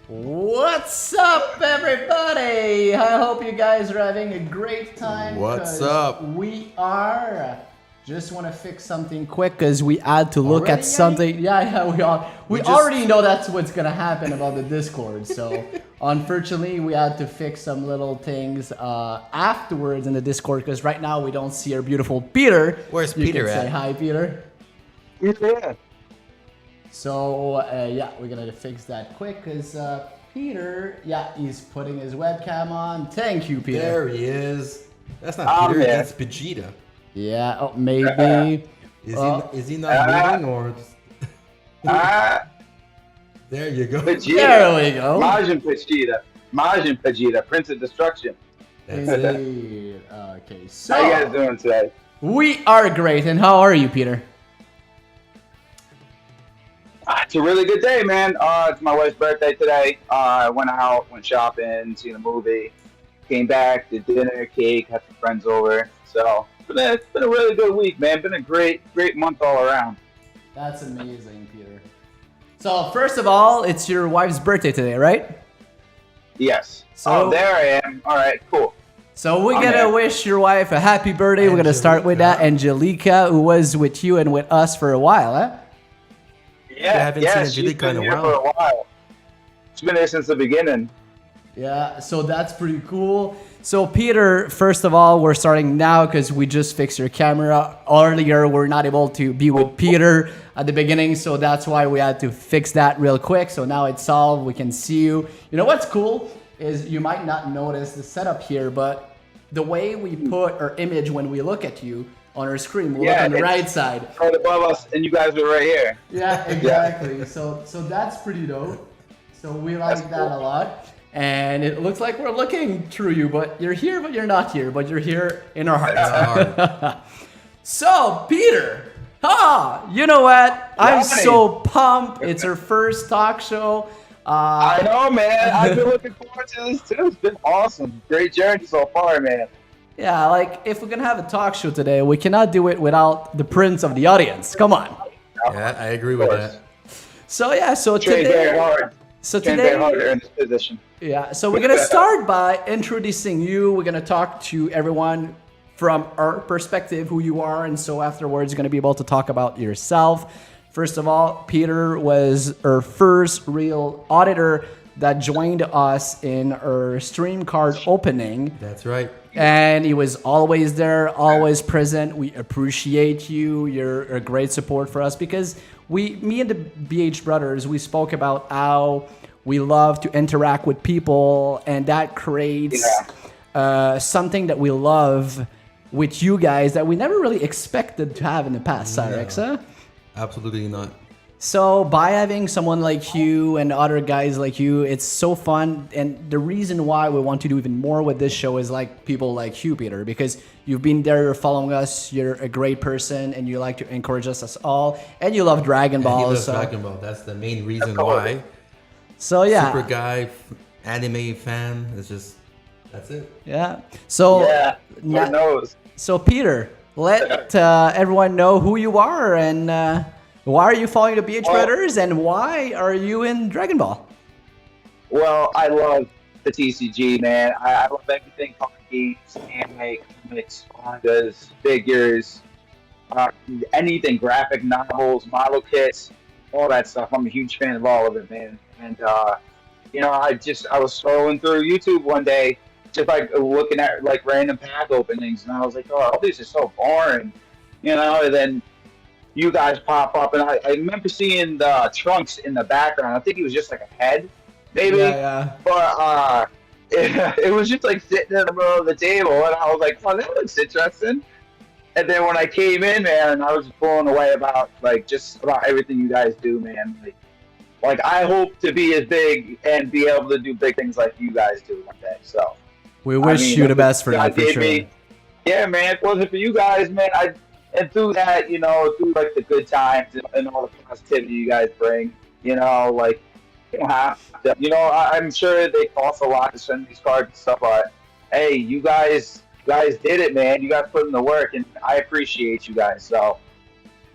What's up, everybody? I hope you guys are having a great time. What's up? We are. Just want to fix something quick because we had to look at something. Yeah, we already know that's what's gonna happen about the Discord. So unfortunately, we had to fix some little things afterwards in the Discord because right now we don't see our beautiful Peter. Where's Peter at? Say hi, Peter. Yeah. So yeah, we're gonna fix that quick because Peter, he's putting his webcam on. Thank you, Peter. There he is. That's not Peter. That's Vegeta. Yeah. Oh, maybe. Is he not moving or? There you go. Vegeta. There we go. Majin Pegeta, Prince of Destruction. That's it. Okay. So How you guys doing today? we are great. And how are you, Peter? It's a really good day, man. It's my wife's birthday today. I went out, went shopping, seen a movie, came back, did dinner, cake, had some friends over. So it's been a really good week, man. Been a great month all around. That's amazing, Peter. So first of all, it's your wife's birthday today, right? Yes. So- there I am. All right, cool. So we're I'm gonna there. wish your wife a happy birthday. We're gonna start with that. Angelica, who was with you and with us for a while, huh? Yeah, haven't seen she's Angelica been in a here while. for a while. She's been here since the beginning. Yeah, so that's pretty cool. So Peter, first of all, we're starting now because we just fixed your camera. Earlier, we're not able to be with Peter at the beginning, so that's why we had to fix that real quick. So now it's solved, we can see you. You know what's cool is you might not notice the setup here, but the way we put our image when we look at you on our screen, we look on the right side. Right above us, and you guys are right here. Yeah, exactly. So that's pretty dope. So we like that a lot. And it looks like we're looking through you, but you're here, but you're not here, but you're here in our hearts. So, Peter, you know what? I'm so pumped. It's our first talk show. I know, man. I've been looking forward to this too. It's been awesome. Great journey so far, man. Yeah, like if we're gonna have a talk show today, we cannot do it without the prince of the audience. Come on. Yeah, I agree with that. So yeah, so Train very today, hard. so Train very today, hard in this position. yeah, so we're gonna start by introducing you. We're gonna talk to everyone from our perspective, who you are, and so afterwards, you're gonna be able to talk about yourself. First of all, Peter was our first real auditor that joined us in our stream card opening. That's right. And he was always there, always present. We appreciate you. You're a great support for us because me and the BH brothers, we spoke about how we love to interact with people, and that creates something that we love with you guys that we never really expected to have in the past, Cyrex, huh? Absolutely not. So by having someone like you and other guys like you, it's so fun. And the reason why we want to do even more with this show is like people like you, Peter, because you've been there, you're following us, you're a great person, and you like to encourage us all, and you love Dragon Ball. He loves Dragon Ball. That's the main reason why. So yeah. Super guy, anime fan. It's just, that's it. Yeah. So Lord knows. So Peter, let everyone know who you are and why are you following the BH Brothers and why are you in Dragon Ball? Well, I love the TCG, man. I love everything card games, anime, comics, mangas, figures, anything, graphic novels, model kits, all that stuff. I'm a huge fan of all of it, man. And you know, I was scrolling through YouTube one day, just like looking at like random pack openings, and I was like, oh, all these are so boring, you know. And then you guys pop up, and I remember seeing the Trunks in the background. I think he was just like a head, maybe. Yeah. But it was just like sitting in the middle of the table, and I was like, oh, that looks interesting. And then when I came in, man, I was blown away about just about everything you guys do, man. Like I hope to be as big and be able to do big things like you guys do one day. So we wish you the best for that, for sure. Yeah, man. If it wasn't for you guys, man, and through that, you know, through like the good times and all the positivity you guys bring, you know, like you don't have to, you know, I'm sure they cost a lot to send these cards and stuff, but hey, you guys did it, man. You guys put in the work, and I appreciate you guys. So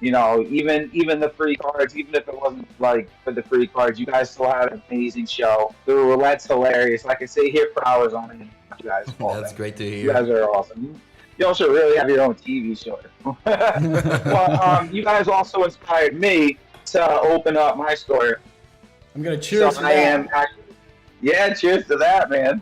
even the free cards, even if it wasn't like for the free cards, you guys still had an amazing show. The roulette's hilarious. I could stay here for hours on it. You guys, That's great to you guys hear. are awesome. You also really have your own TV show. Well, you guys also inspired me to open up my store. I'm gonna cheers So for I that. am actually, yeah, cheers to that, man.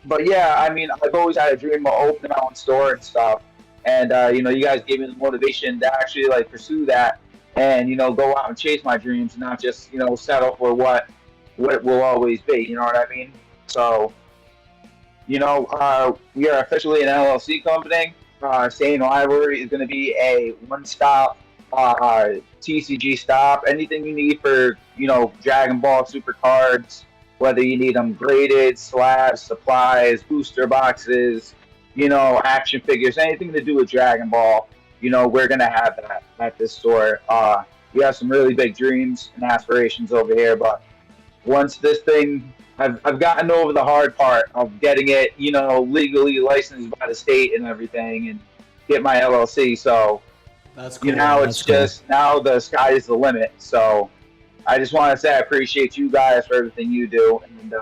But yeah, I mean, I've always had a dream of opening my own store and stuff. And you guys gave me the motivation to actually like pursue that and go out and chase my dreams, and not just settle for what it will always be. You know what I mean? So we are officially an LLC company. Sane Library is going to be a one-stop TCG stop. Anything you need for Dragon Ball Super cards, whether you need them graded, slabs, supplies, booster boxes, action figures, anything to do with Dragon Ball, we're gonna have that at this store. We have some really big dreams and aspirations over here, but once this thing, I've gotten over the hard part of getting it, legally licensed by the state and everything, and get my LLC. So That's cool. now it's just now the sky is the limit. So I just want to say I appreciate you guys for everything you do, and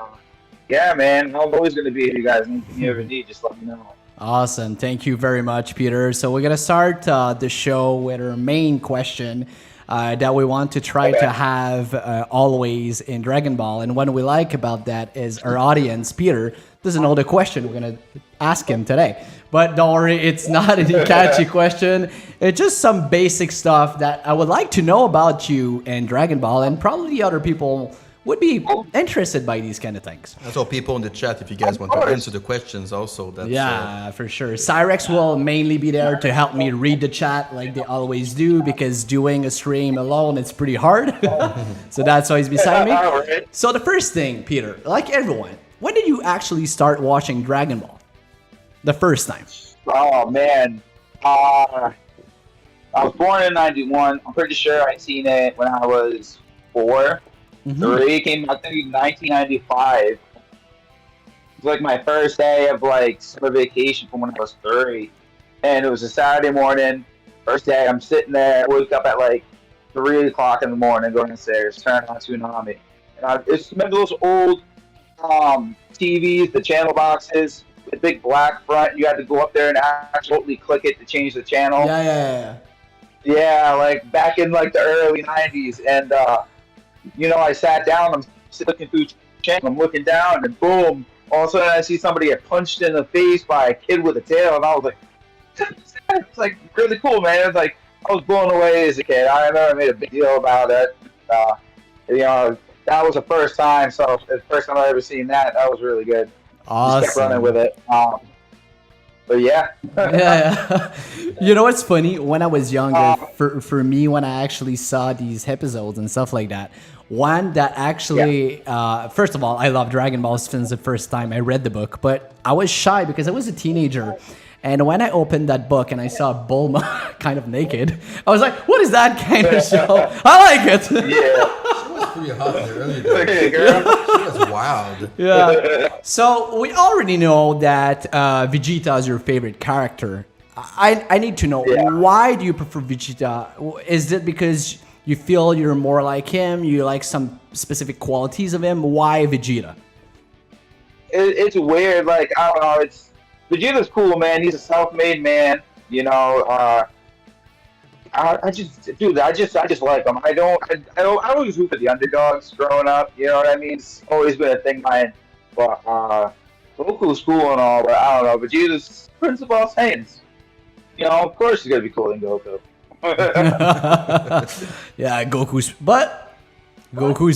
yeah, man, I'm always gonna be here, you guys. Anything you ever need, just let me know. Awesome. Thank you very much, Peter. So we're going to start the show with our main question that we want to try to have always in Dragon Ball. And what we like about that is our audience, Peter, doesn't know the question we're going to ask him today. But don't worry, it's not any catchy question. It's just some basic stuff that I would like to know about you and Dragon Ball, and probably other people would be interested by these kind of things. And so people in the chat, if you guys want to answer the questions also, that's Yeah, for sure. Cyrex will mainly be there to help me read the chat like they always do, because doing a stream alone, it's pretty hard. So that's why he's beside me. So the first thing, Peter, like everyone, when did you actually start watching Dragon Ball? The first time? Oh, man. I was born in 91. I'm pretty sure I seen it when I was 4. 3 came, I think, in 1995. It was like my first day of like summer vacation from when I was 3, and it was a Saturday morning. First day, I'm sitting there. I wake up at like 3 o'clock in the morning, going downstairs, turn on Tsunami, and I just remember those old TVs, the channel boxes, the big black front. You had to go up there and actually click it to change the channel. Yeah, like back in like the early 90s, and I sat down, I'm looking through the channel, I'm looking down, and boom, all of a sudden I see somebody get punched in the face by a kid with a tail, and I was like, it's like really cool, man. It's like, I was blown away as a kid. I remember I made a big deal about it. That was the first time, so the first time I ever seen that, that was really good. Awesome. Just kept running with it. But yeah. Yeah. You know what's funny? When I was younger, for me, when I actually saw these episodes and stuff like that, one that actually, first of all, I love Dragon Ball since the first time I read the book, but I was shy because I was a teenager. And when I opened that book and I saw Bulma kind of naked, I was like, what is that kind of show? I like it. Yeah. She was pretty hot there earlier. Okay, girl. She was wild. Yeah. So we already know that Vegeta is your favorite character. I need to know, why do you prefer Vegeta? Is it because you feel you're more like him? You like some specific qualities of him? Why Vegeta? It's weird. Like, I don't know. Vegeta's cool, man. He's a self-made man. I just like him. I always root for the underdogs growing up. You know what I mean? It's always been a thing of mine. But Goku's cool and all, but I don't know. Vegeta's Prince of all Saiyans. Of course he's gonna be cooler than Goku. Yeah, Goku's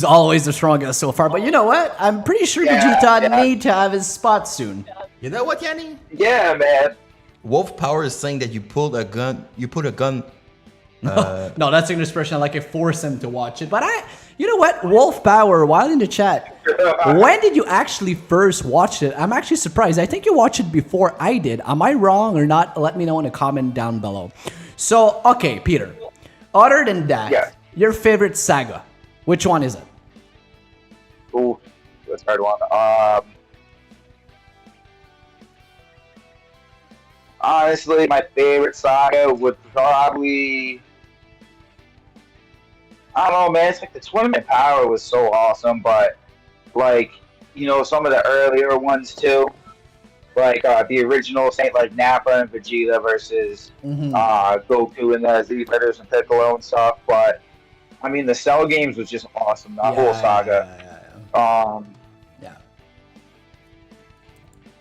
always the strongest so far. But you know what? I'm pretty sure Vegeta need to have his spot soon. You know what, Yanni? Yeah, man. Wolf Power is saying that you put a gun. No, that's an expression like I force him to watch it. But you know what? Wolf Power, while in the chat, when did you actually first watch it? I'm actually surprised. I think you watched it before I did. Am I wrong or not? Let me know in a comment down below. So, okay, Peter. Other than that, your favorite saga, which one is it? Ooh, that's a hard one. Honestly, my favorite saga would probably, I don't know, man. It's like the Tournament Power was so awesome, but like, some of the earlier ones too, like the original Saint, like Nappa and Vegeta versus Goku and the Z Fighters and Piccolo and stuff. But I mean, the Cell games was just awesome. That whole saga. Yeah.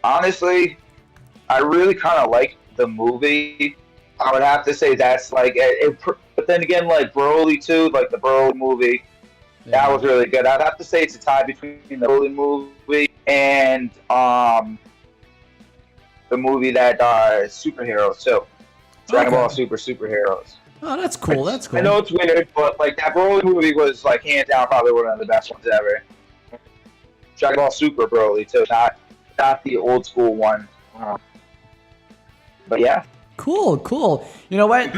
Honestly, I really kind of like the movie. I would have to say that's like but then again, like Broly too, like the Broly movie, that was really good. I'd have to say it's a tie between the Broly movie and the movie that superheroes too, Dragon Ball Super Superheroes. Oh, that's cool. That's cool. I know it's weird, but like that Broly movie was like hands down probably one of the best ones ever. Dragon Ball Super Broly too, not the old school one. But yeah. Cool. You know what?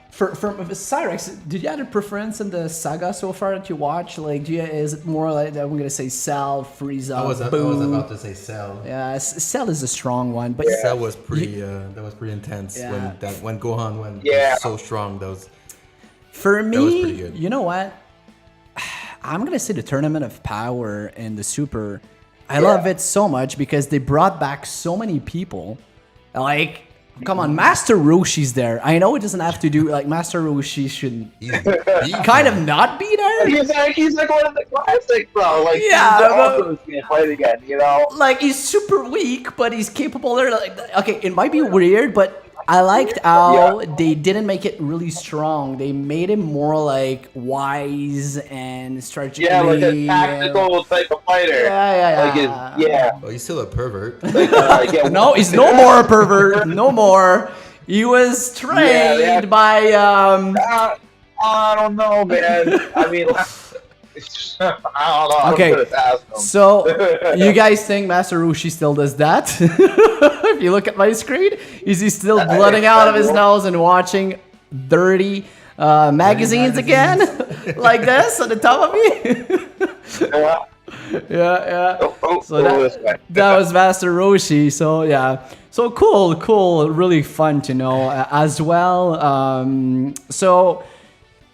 For Cyrex, did you have a preference in the saga so far that you watch? Like, is it more like I'm gonna say Cell, Frieza? I was about to say Cell. Yeah, Cell is a strong one, but Cell was pretty. That was pretty intense when Gohan went so strong. For me, that was pretty good. You know what? I'm gonna say the Tournament of Power and the Super. I love it so much because they brought back so many people. Like, come on, Master Roshi's there. I know it doesn't have to do like Master Roshi should kind of not be there. He's like one of the classics, bro. Like, he's fight again, Like, he's super weak, but he's capable. There, like, okay, it might be weird, but I liked how they didn't make it really strong. They made him more like wise and strategically. Yeah, like a tactical type of fighter. Yeah. Well, he's still a pervert. No, he's no more a pervert. No more. He was trained by. I don't know, man. I mean, I don't know. Okay, so you guys think Master Roshi still does that? If you look at my screen, is he still blooding out of his nose and watching dirty magazines again? Like this on the top of me? Yeah. So that was Master Roshi. So yeah. So cool. Really fun to know as well. So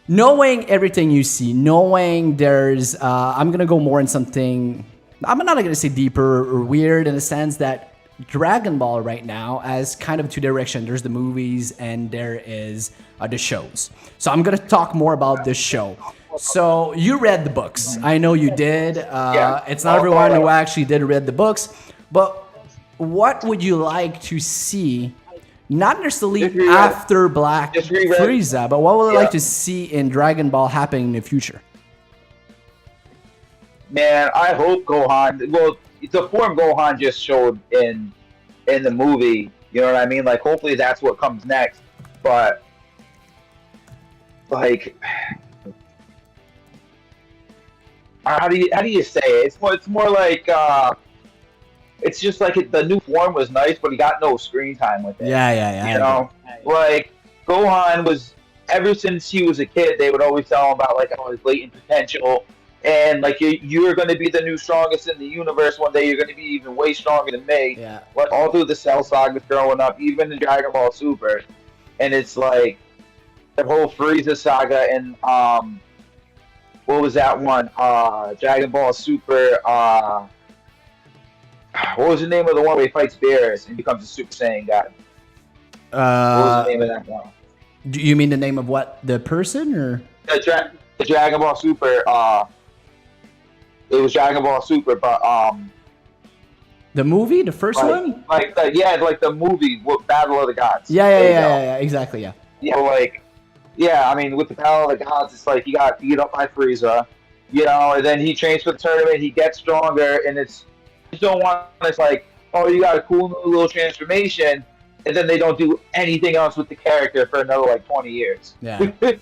knowing everything you see, knowing there's, I'm going to go more in something, I'm not going to say deeper or weird in the sense that Dragon Ball right now has kind of two directions. There's the movies and there is the shows. So I'm going to talk more about this show. So you read the books. I know you did. It's not everyone who actually did read the books. But what would you like to see? Not necessarily after Black Frieza, but what would you like to see in Dragon Ball happening in the future? Man, I hope Gohan. Well, the form Gohan just showed in the movie. You know what I mean? Like, hopefully that's what comes next. But like, how do you say it? It's more like. It's just like the new form was nice, but he got no screen time with it. Yeah. Like Gohan was, ever since he was a kid, they would always tell him about like his latent potential, and like you're going to be the new strongest in the universe one day. You're going to be even way stronger than me. Yeah. Like all through the Cell saga growing up, even in Dragon Ball Super, and it's like the whole Frieza saga and what was that one? Dragon Ball Super. What was the name of the one where he fights bears and becomes a Super Saiyan God? What was the name of that one? Do you mean the name of what? The person or? The Dragon Ball Super. It was Dragon Ball Super, but the movie, the first one. Like the movie, Battle of the Gods. Yeah, exactly. I mean, with the Battle of the Gods, it's like he got beat up by Frieza, and then he trains for the tournament. He gets stronger, and it's. Don't want it's like, oh, you got a cool new little transformation, and then they don't do anything else with the character for another like 20 years. Yeah. As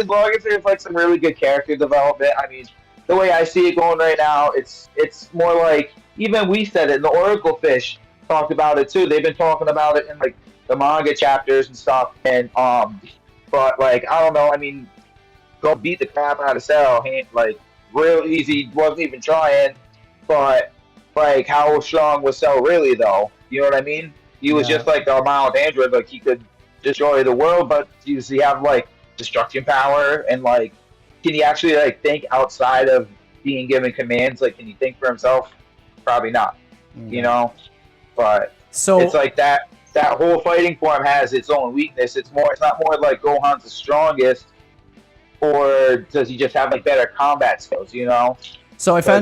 long as there's like some really good character development. I mean, the way I see it going right now, it's more like, even we said it, and the Oracle Fish talked about it too. They've been talking about it in like the manga chapters and stuff, and but like I don't know. I mean, go beat the crap out of Cell, like real easy. Wasn't even trying, but. Like, how strong was Cell really, though? You know what I mean? He was just like a mild android, like he could destroy the world, but does he have like destruction power, and like can he actually like think outside of being given commands? Like, can he think for himself? Probably not. You know, but so it's like that whole fighting form has its own weakness. It's not more like Gohan's the strongest, or does he just have like better combat skills? You know. So if so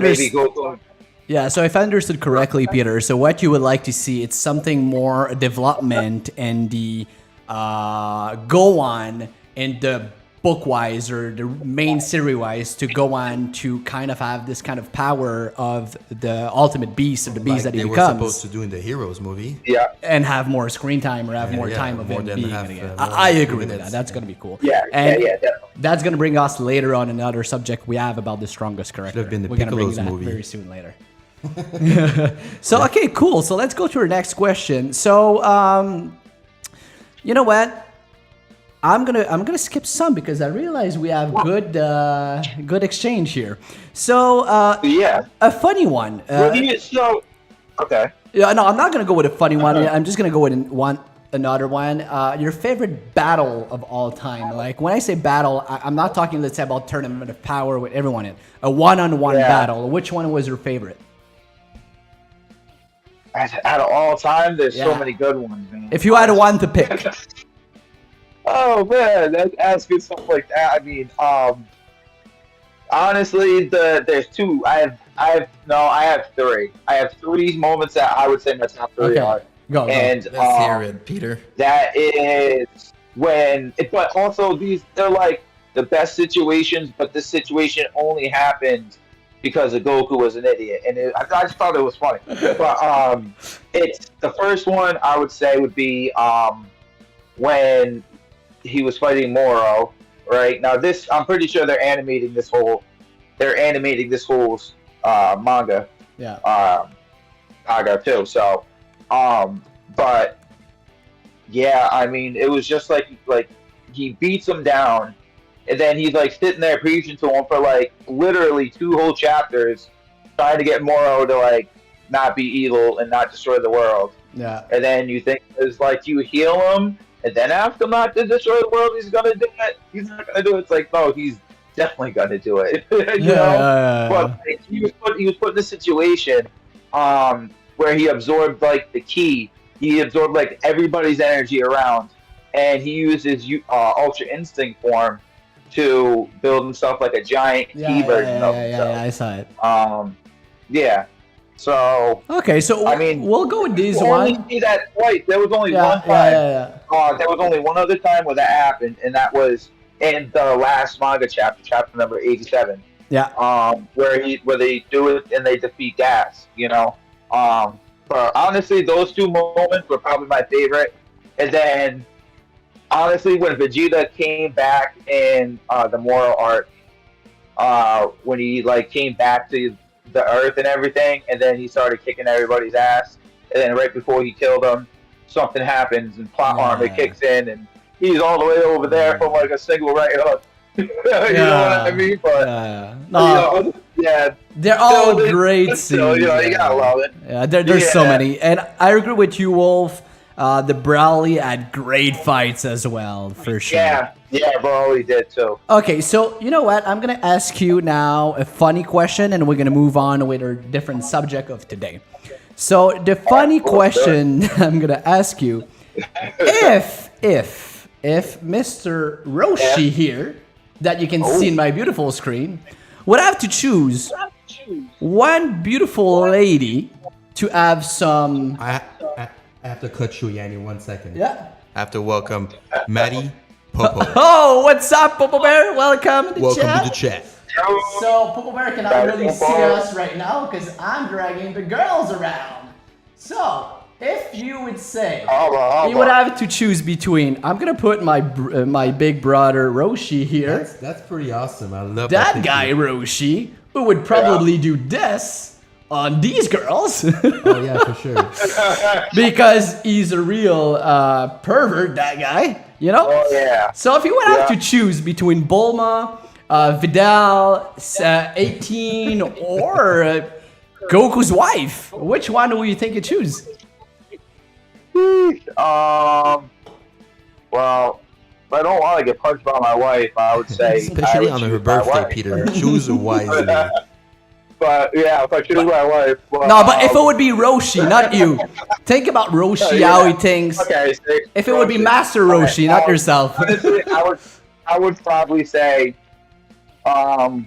if I understood correctly, Peter, so what you would like to see, it's something more development in the Gohan in the book-wise or the main series-wise to go on to kind of have this kind of power of the ultimate beast, or the beast that he becomes. They were supposed to do in the Heroes movie. Yeah. And have more screen time, or have more time of it being again. I agree with that. That's going to be cool. Yeah, definitely. That's going to bring us later on another subject we have about the strongest character. Should have been the We're going to bring that movie very soon later. So, okay, cool. So let's go to our next question. So, you know what? I'm gonna skip some because I realize we have good exchange here. So a funny one. Okay. Yeah, no, I'm not gonna go with a funny one. I'm just gonna go with another one. Your favorite battle of all time? Like when I say battle, I'm not talking, let's say, about Tournament of Power with everyone in a one-on-one battle. Which one was your favorite? Out of all time, there's so many good ones, man. If you had one to pick. Oh man, asking something like that. I mean, honestly, there's two. I have three. I have three moments that I would say my top three are. Go. Let's hear it, Peter. That is but also they're like the best situations, but this situation only happened because of Goku was an idiot, and I just thought it was funny. But it's the first one I would say would be when he was fighting Moro, right? Now this, I'm pretty sure they're animating this whole manga. Yeah. Saga too. So, but yeah, I mean, it was just like he beats him down, and then he's like sitting there preaching to him for like literally 2 whole chapters, trying to get Moro to like not be evil and not destroy the world. Yeah. And then you think it's like you heal him, and then ask him not to destroy the world, he's gonna do it. He's not gonna do it. It's like, no, he's definitely gonna do it. you know? But like, he was put in a situation where he absorbed like the ki. He absorbed like everybody's energy around, and he used his Ultra Instinct form to build himself like a giant ki version of himself. Yeah, I saw it. Yeah. So okay, so I mean, we'll go with these one. See that twice. There was only one time. There was only one other time where that happened, and that was in the last manga chapter number 87. Yeah. Where they do it and they defeat Gas. You know. But honestly, those 2 moments were probably my favorite. And then, honestly, when Vegeta came back in the Moro arc, when he like came back to the Earth and everything, and then he started kicking everybody's ass, and then right before he killed them, something happens and plot armor kicks in, and he's all the way over there from like a single right hook. You know what I mean? But they're all great scenes. You gotta love it. Yeah, there's so many, and I agree with you, Wolf. The Broly had great fights as well, for sure. Yeah, Broly did too. Okay, so you know what? I'm gonna ask you now a funny question, and we're gonna move on with our different subject of today. So the funny question I'm gonna ask you: if Mr. Roshi here, that you can see in my beautiful screen, would have to choose one beautiful lady to have some. I have to cut you, Yanni, 1 second. Yeah. I have to welcome Maddie Popo. Oh, what's up, Popo Bear? Welcome to the chat. So, Popo Bear cannot really see us right now because I'm dragging the girls around. So, if you would say you would have to choose between, I'm gonna put my big brother Roshi here. That's pretty awesome. I love that guy Roshi, who would probably do this on these girls. Oh yeah, for sure. Because he's a real pervert, that guy. You know? Oh yeah. So if you would have to choose between Bulma, Vidal, 18, or Goku's wife, which one do you think you choose? Well, if I don't want to get punched by my wife, I would say. Especially on her birthday, Peter. Choose wisely. But yeah, if I choose my wife. Well, No, but if it would be Roshi, not you. Think about Roshi, how he thinks. Okay, if it would be Master Roshi, not yourself. Honestly, I would probably say, I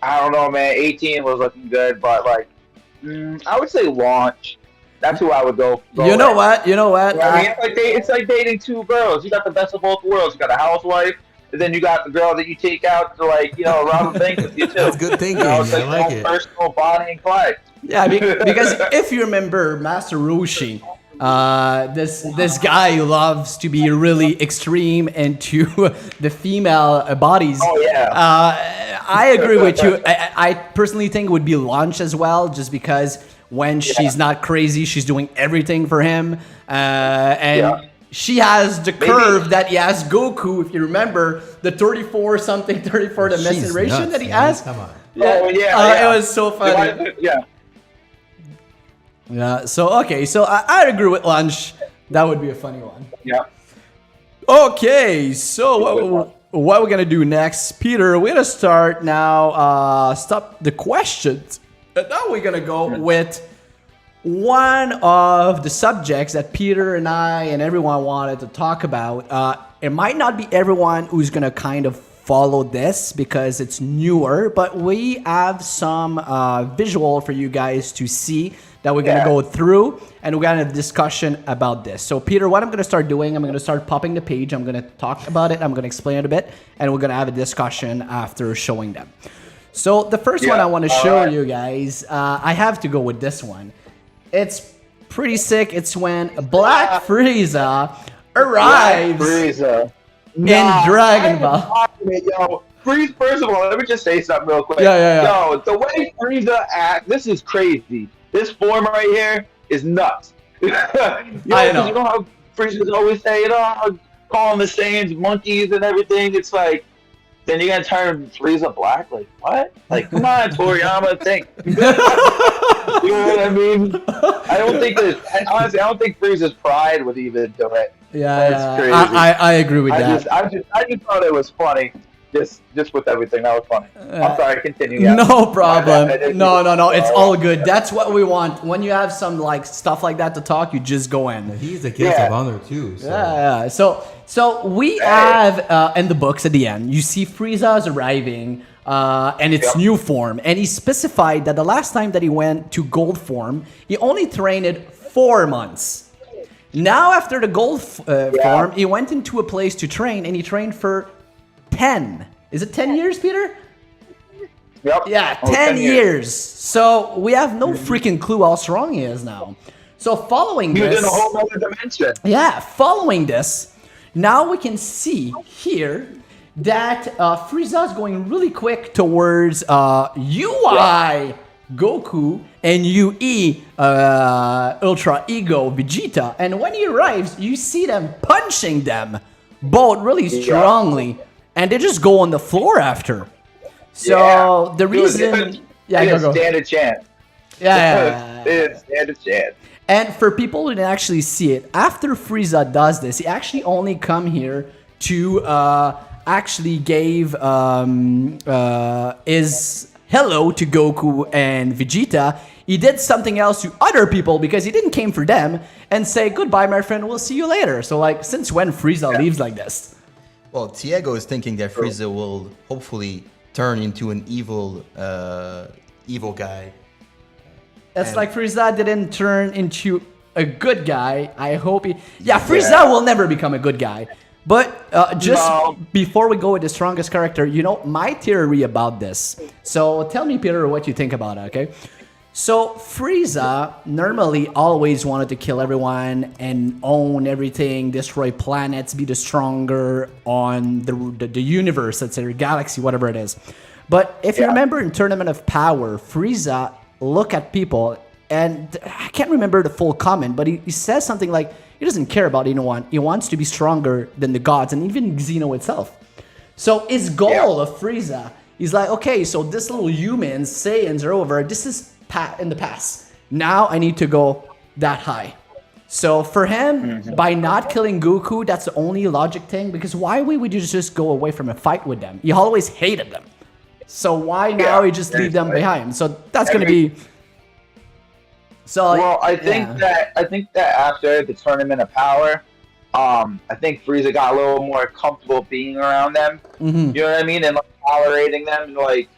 don't know, man. 18 was looking good, but like, I would say Launch. That's who I would go. You know what? You know what? I mean, it's like dating two girls. You got the best of both worlds. You got a housewife, and then you got the girl that you take out to, like, you know, rob a bank with you too. That's good thinking. It's like I like it. personal Bonnie and Clyde. Yeah, because if you remember Master Roshi, this guy who loves to be really extreme into the female bodies. Oh yeah. I agree with you. I personally think it would be Launch as well, just because when she's not crazy, she's doing everything for him, and she has the curve that he has Goku. If you remember the 34 the menstruation that he has. Come on. Yeah. Oh yeah. It was so funny. Yeah. Yeah. So okay. So I agree with Lunch. That would be a funny one. Yeah. Okay. So what we're gonna do next, Peter? We're gonna start now. Stop the questions. And now we're gonna go with one of the subjects that Peter and I and everyone wanted to talk about. It might not be everyone who's gonna kind of follow this because it's newer, but we have some visual for you guys to see that we're gonna go through, and we're gonna have a discussion about this. So Peter, what I'm gonna start doing, I'm gonna start popping the page, I'm gonna talk about it, I'm gonna explain it a bit, and we're gonna have a discussion after showing them. So the first one I want to show you guys, I have to go with this one. It's pretty sick. It's when Black Frieza arrives in Dragon Ball. Yo, first of all, let me just say something real quick. Yeah. Yo, the way Frieza acts, this is crazy. This form right here is nuts. I know. You know how Frieza's always say, calling the Saiyans monkeys and everything. It's like, then you're gonna turn Frieza black? Like, what? Like, come on, Toriyama, think. You know what I mean? Honestly, I don't think Frieza's pride would even do it. Yeah, That's crazy. I agree with that. I just thought it was funny. Just with everything, that was funny. I'm sorry, continue. Yeah. No problem. No. It's all good. That's what we want. When you have some like stuff like that to talk, you just go in. He's a guest of honor too. So. Yeah. So we have in the books at the end, you see Frieza's arriving and its new form, and he specified that the last time that he went to gold form, he only trained 4 months. Now after the gold form, he went into a place to train, and he trained for 10. Is it 10 years, Peter? Yep. Yeah, 10 years. So we have no freaking clue how strong he is now. So following this, he was in a whole other dimension. Yeah, following this, now we can see here that Frieza is going really quick towards UI Goku and UE Ultra Ego Vegeta. And when he arrives, you see them punching them both really strongly. And they just go on the floor after. So the reason... go. Stand a chance. Yeah. Stand a chance. And for people who didn't actually see it, after Frieza does this, he actually only come here to actually gave his hello to Goku and Vegeta. He did something else to other people because he didn't came for them and say, goodbye, my friend, we'll see you later. So like, since when Frieza leaves like this? Well, Tiago is thinking that Frieza will hopefully turn into an evil guy. It's like Frieza didn't turn into a good guy. I hope he... Yeah, Frieza will never become a good guy. But before we go with the strongest character, you know, my theory about this. So tell me, Peter, what you think about it, okay? So Frieza normally always wanted to kill everyone and own everything, destroy planets, be the stronger on the universe, let's say, or galaxy, whatever it is. But if you remember in Tournament of Power, Frieza look at people, and I can't remember the full comment, but he says something like, he doesn't care about anyone. He wants to be stronger than the gods and even Xeno itself. So his goal of Frieza, he's like, okay, so this little humans, Saiyans are over. This is in the past. Now I need to go that high. So for him, by not killing Goku, that's the only logic thing. Because why would you just go away from a fight with them? You always hated them. So why now you just leave them behind? So that's gonna be. So well, I think that after the Tournament of Power, I think Frieza got a little more comfortable being around them. You know what I mean, and like, tolerating them. Like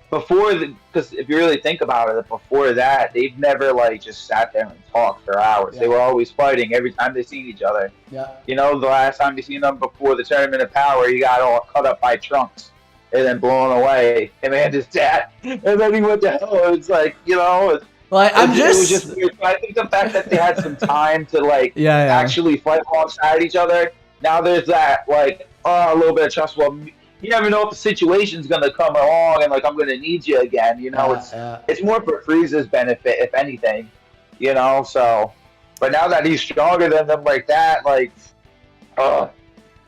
before, because if you really think about it, before that, they've never like just sat there and talked for hours. They were always fighting every time they seen each other. You know, the last time you seen them before the Tournament of Power, he got all cut up by Trunks and then blown away. Him and his dad, and then he went to hell. It's like, you know. Well, it was just weird. I think the fact that they had some time to like actually fight alongside each other. Now there's that like a little bit of trust. Well, you never know if the situation's gonna come along and like I'm gonna need you again. You know, it's more for Frieza's benefit, if anything. You know, so but now that he's stronger than them like that, like I don't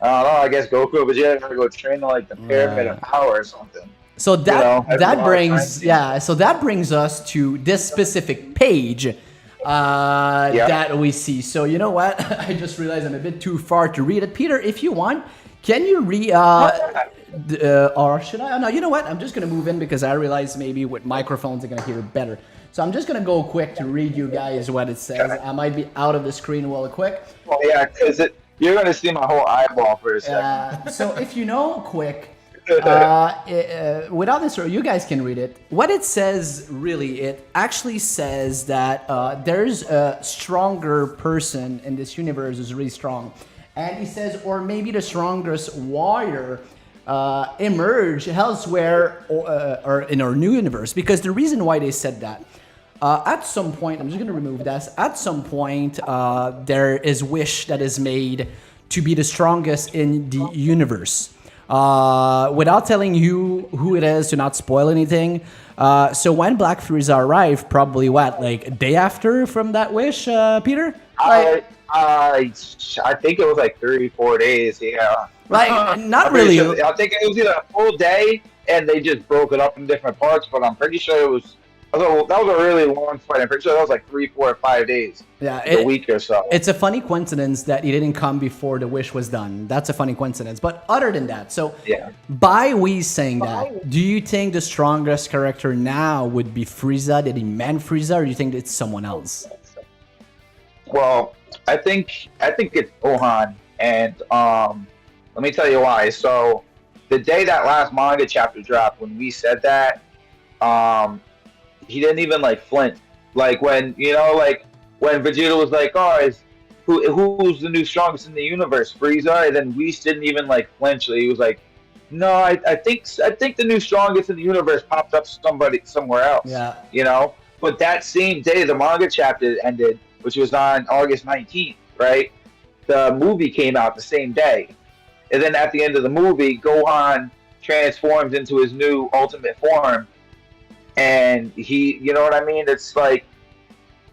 know. I guess Goku or Vegeta are gonna go train to like the Pyramid of Power or something. So that brings us to this specific page that we see. So you know what? I just realized I'm a bit too far to read it. Peter, if you want, can you read? Or should I? No, you know what? I'm just gonna move in because I realize maybe with microphones they're gonna hear better. So I'm just gonna go quick to read you guys what it says. I might be out of the screen real quick. Well, yeah, because you're gonna see my whole eyeball for a second. So if you know quick. Without this, you guys can read it. What it says, really, it actually says that there's a stronger person in this universe who's really strong. And he says, or maybe the strongest warrior emerge elsewhere or in our new universe. Because the reason why they said that, at some point, I'm just going to remove this. At some point, there is wish that is made to be the strongest in the universe. Without telling you who it is to not spoil anything. So when Black Frieza arrived, probably what, like a day after from that wish, Peter? I think it was like 3-4 days. Yeah. Like not really. Sure, I think it was either a full day and they just broke it up in different parts. But I'm pretty sure it was. That was a really long fight. I'm pretty sure that was like 3, 4, or 5 days. Yeah, a week or so. It's a funny coincidence that he didn't come before the wish was done. That's a funny coincidence. But other than that, so by we saying that, do you think the strongest character now would be Frieza? Did he man Frieza, or do you think it's someone else? Well, I think it's Gohan, and let me tell you why. So the day that last manga chapter dropped, when we said that, he didn't even like flinch. Like when when Vegeta was like, "Oh, who's the new strongest in the universe, Frieza?" And then Whis didn't even like flinch. He was like, "No, I think the new strongest in the universe popped up somewhere else." Yeah, you know. But that same day, the manga chapter ended, which was on August 19th, right? The movie came out the same day, and then at the end of the movie, Gohan transforms into his new ultimate form. And he, you know what I mean? It's like,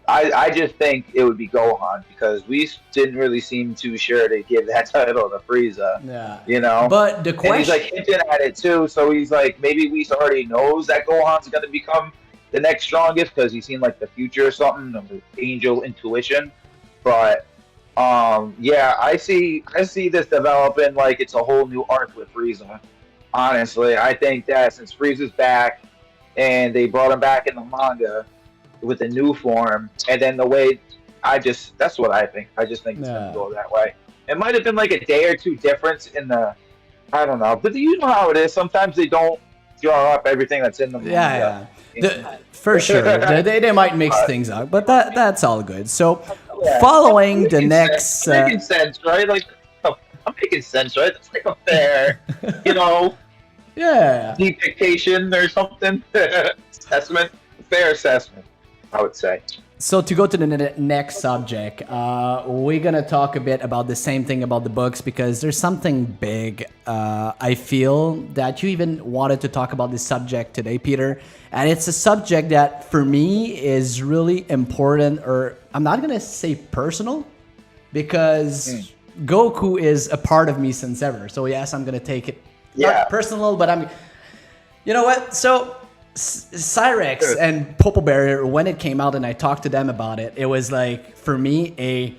I just think it would be Gohan because we didn't really seem too sure to give that title to Frieza. Yeah. You know? But the question. And he's like hinting at it too. So he's like, maybe Whis already knows that Gohan's going to become the next strongest because he's seen like the future or something, of angel intuition. But, yeah, I see this developing like it's a whole new arc with Frieza. Honestly, I think that since Frieza's back, and they brought him back in the manga with a new form, and then the way that's what I think. I just think it's gonna go that way. It might have been like a day or two difference in the, I don't know, but you know how it is. Sometimes they don't draw up everything that's in the manga. For sure, they might mix things up, but that's all good. So, following the next, making sense, right? Like, I'm making sense, right? That's like a fair, you know. Depiction or something. Assessment, fair assessment, I would say. So to go to the next subject, we're gonna talk a bit about the same thing about the books because there's something big. I feel that you even wanted to talk about this subject today, Peter, and it's a subject that for me is really important, or I'm not gonna say personal, because Goku is a part of me since ever. So yes, I'm gonna take it. Not personal, but you know what? So Cyrex and PoPoBear, when it came out and I talked to them about it, it was like, for me,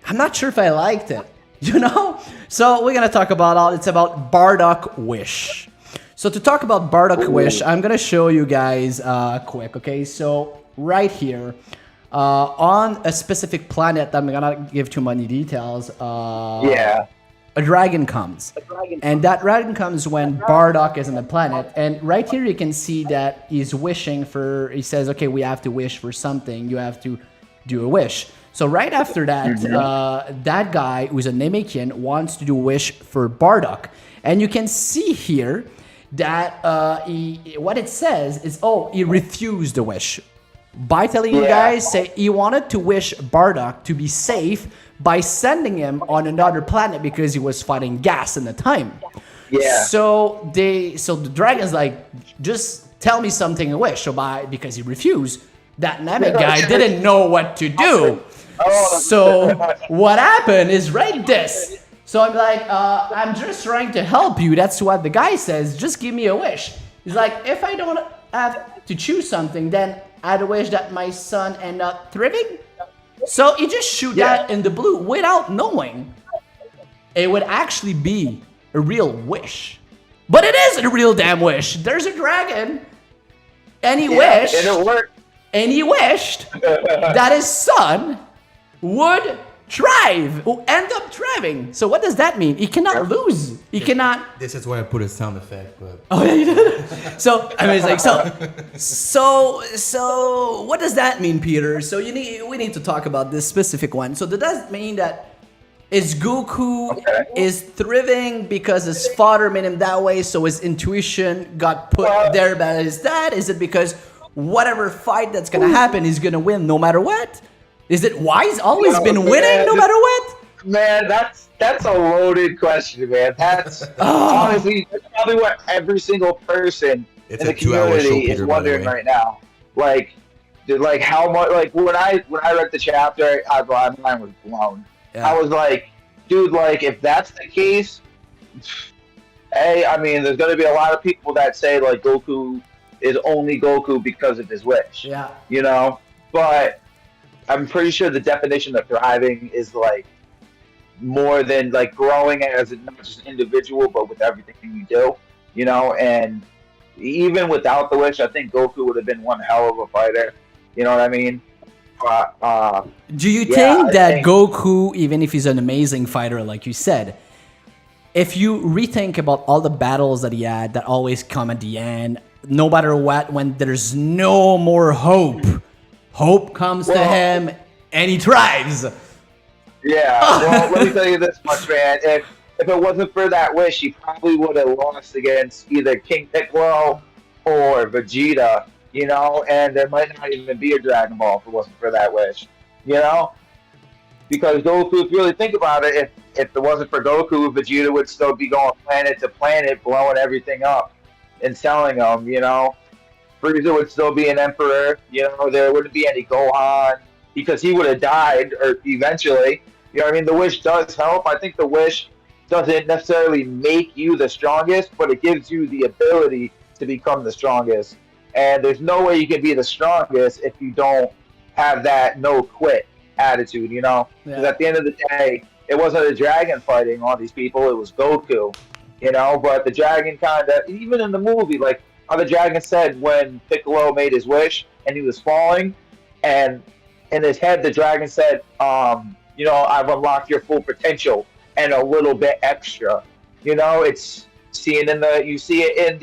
I'm not sure if I liked it, you know? So we're gonna talk about it's about Bardock Wish. So to talk about Bardock Wish, I'm gonna show you guys quick, okay? So right here, on a specific planet, I'm gonna give too many details. A dragon comes, and that dragon comes when Bardock is on the planet. And right here you can see that he's wishing for, he says, okay, we have to wish for something, you have to do a wish. So right after that, that guy who's a Namekian wants to do a wish for Bardock. And you can see here that what it says is, oh, he refused the wish. By telling you guys, say he wanted to wish Bardock to be safe by sending him on another planet because he was fighting gas in the time. Yeah. So the dragon's like, just tell me something to wish. So because he refused, that Namek guy didn't know what to do. So what happened is right this. So I'm like, I'm just trying to help you. That's what the guy says. Just give me a wish. He's like, if I don't have to choose something, then I'd wish that my son end up thriving. So you just shoot that in the blue without knowing it would actually be a real wish. But it isn't a real damn wish. There's a dragon, and he wished, and it worked. And he wished that his son would thrive, will end up thriving. So what does that mean? He cannot lose. He cannot. This is why I put a sound effect. But... Oh yeah, you did. So I mean, it's like so. What does that mean, Peter? So we need to talk about this specific one. So does that mean that is Goku is thriving because his father made him that way, so his intuition got put there by his dad? Is it because whatever fight that's gonna happen, he's gonna win no matter what? Is it why he's always been winning no matter what? Man, that's a loaded question, man. That's honestly, that's probably what every single person in the community is wondering right now. Like how much? Like when I read the chapter, my mind was blown. Yeah. I was like, dude, like if that's the case, hey, I mean, there's gonna be a lot of people that say like Goku is only Goku because of his wish. Yeah. You know, but I'm pretty sure the definition of thriving is like more than like growing as not just an individual, but with everything you do, you know. And even without the wish, I think Goku would have been one hell of a fighter. You know what I mean? Do you think that Goku, even if he's an amazing fighter, like you said, if you rethink about all the battles that he had that always come at the end, no matter what, when there's no more hope comes to him and he thrives. Yeah, well, let me tell you this much, man. If it wasn't for that wish, he probably would have lost against either King Piccolo or Vegeta, you know, and there might not even be a Dragon Ball if it wasn't for that wish, you know? Because Goku, if you really think about it, if it wasn't for Goku, Vegeta would still be going planet to planet, blowing everything up and selling them, you know? Frieza would still be an emperor, you know, there wouldn't be any Gohan, because he would have died or eventually. You know what I mean? The wish does help. I think the wish doesn't necessarily make you the strongest, but it gives you the ability to become the strongest. And there's no way you can be the strongest if you don't have that no quit attitude, you know? Because at the end of the day, it wasn't a dragon fighting all these people, it was Goku, you know? But the dragon kind of, even in the movie, like how the dragon said when Piccolo made his wish and he was falling, and in his head, the dragon said, you know, I've unlocked your full potential and a little bit extra. You know, it's you see it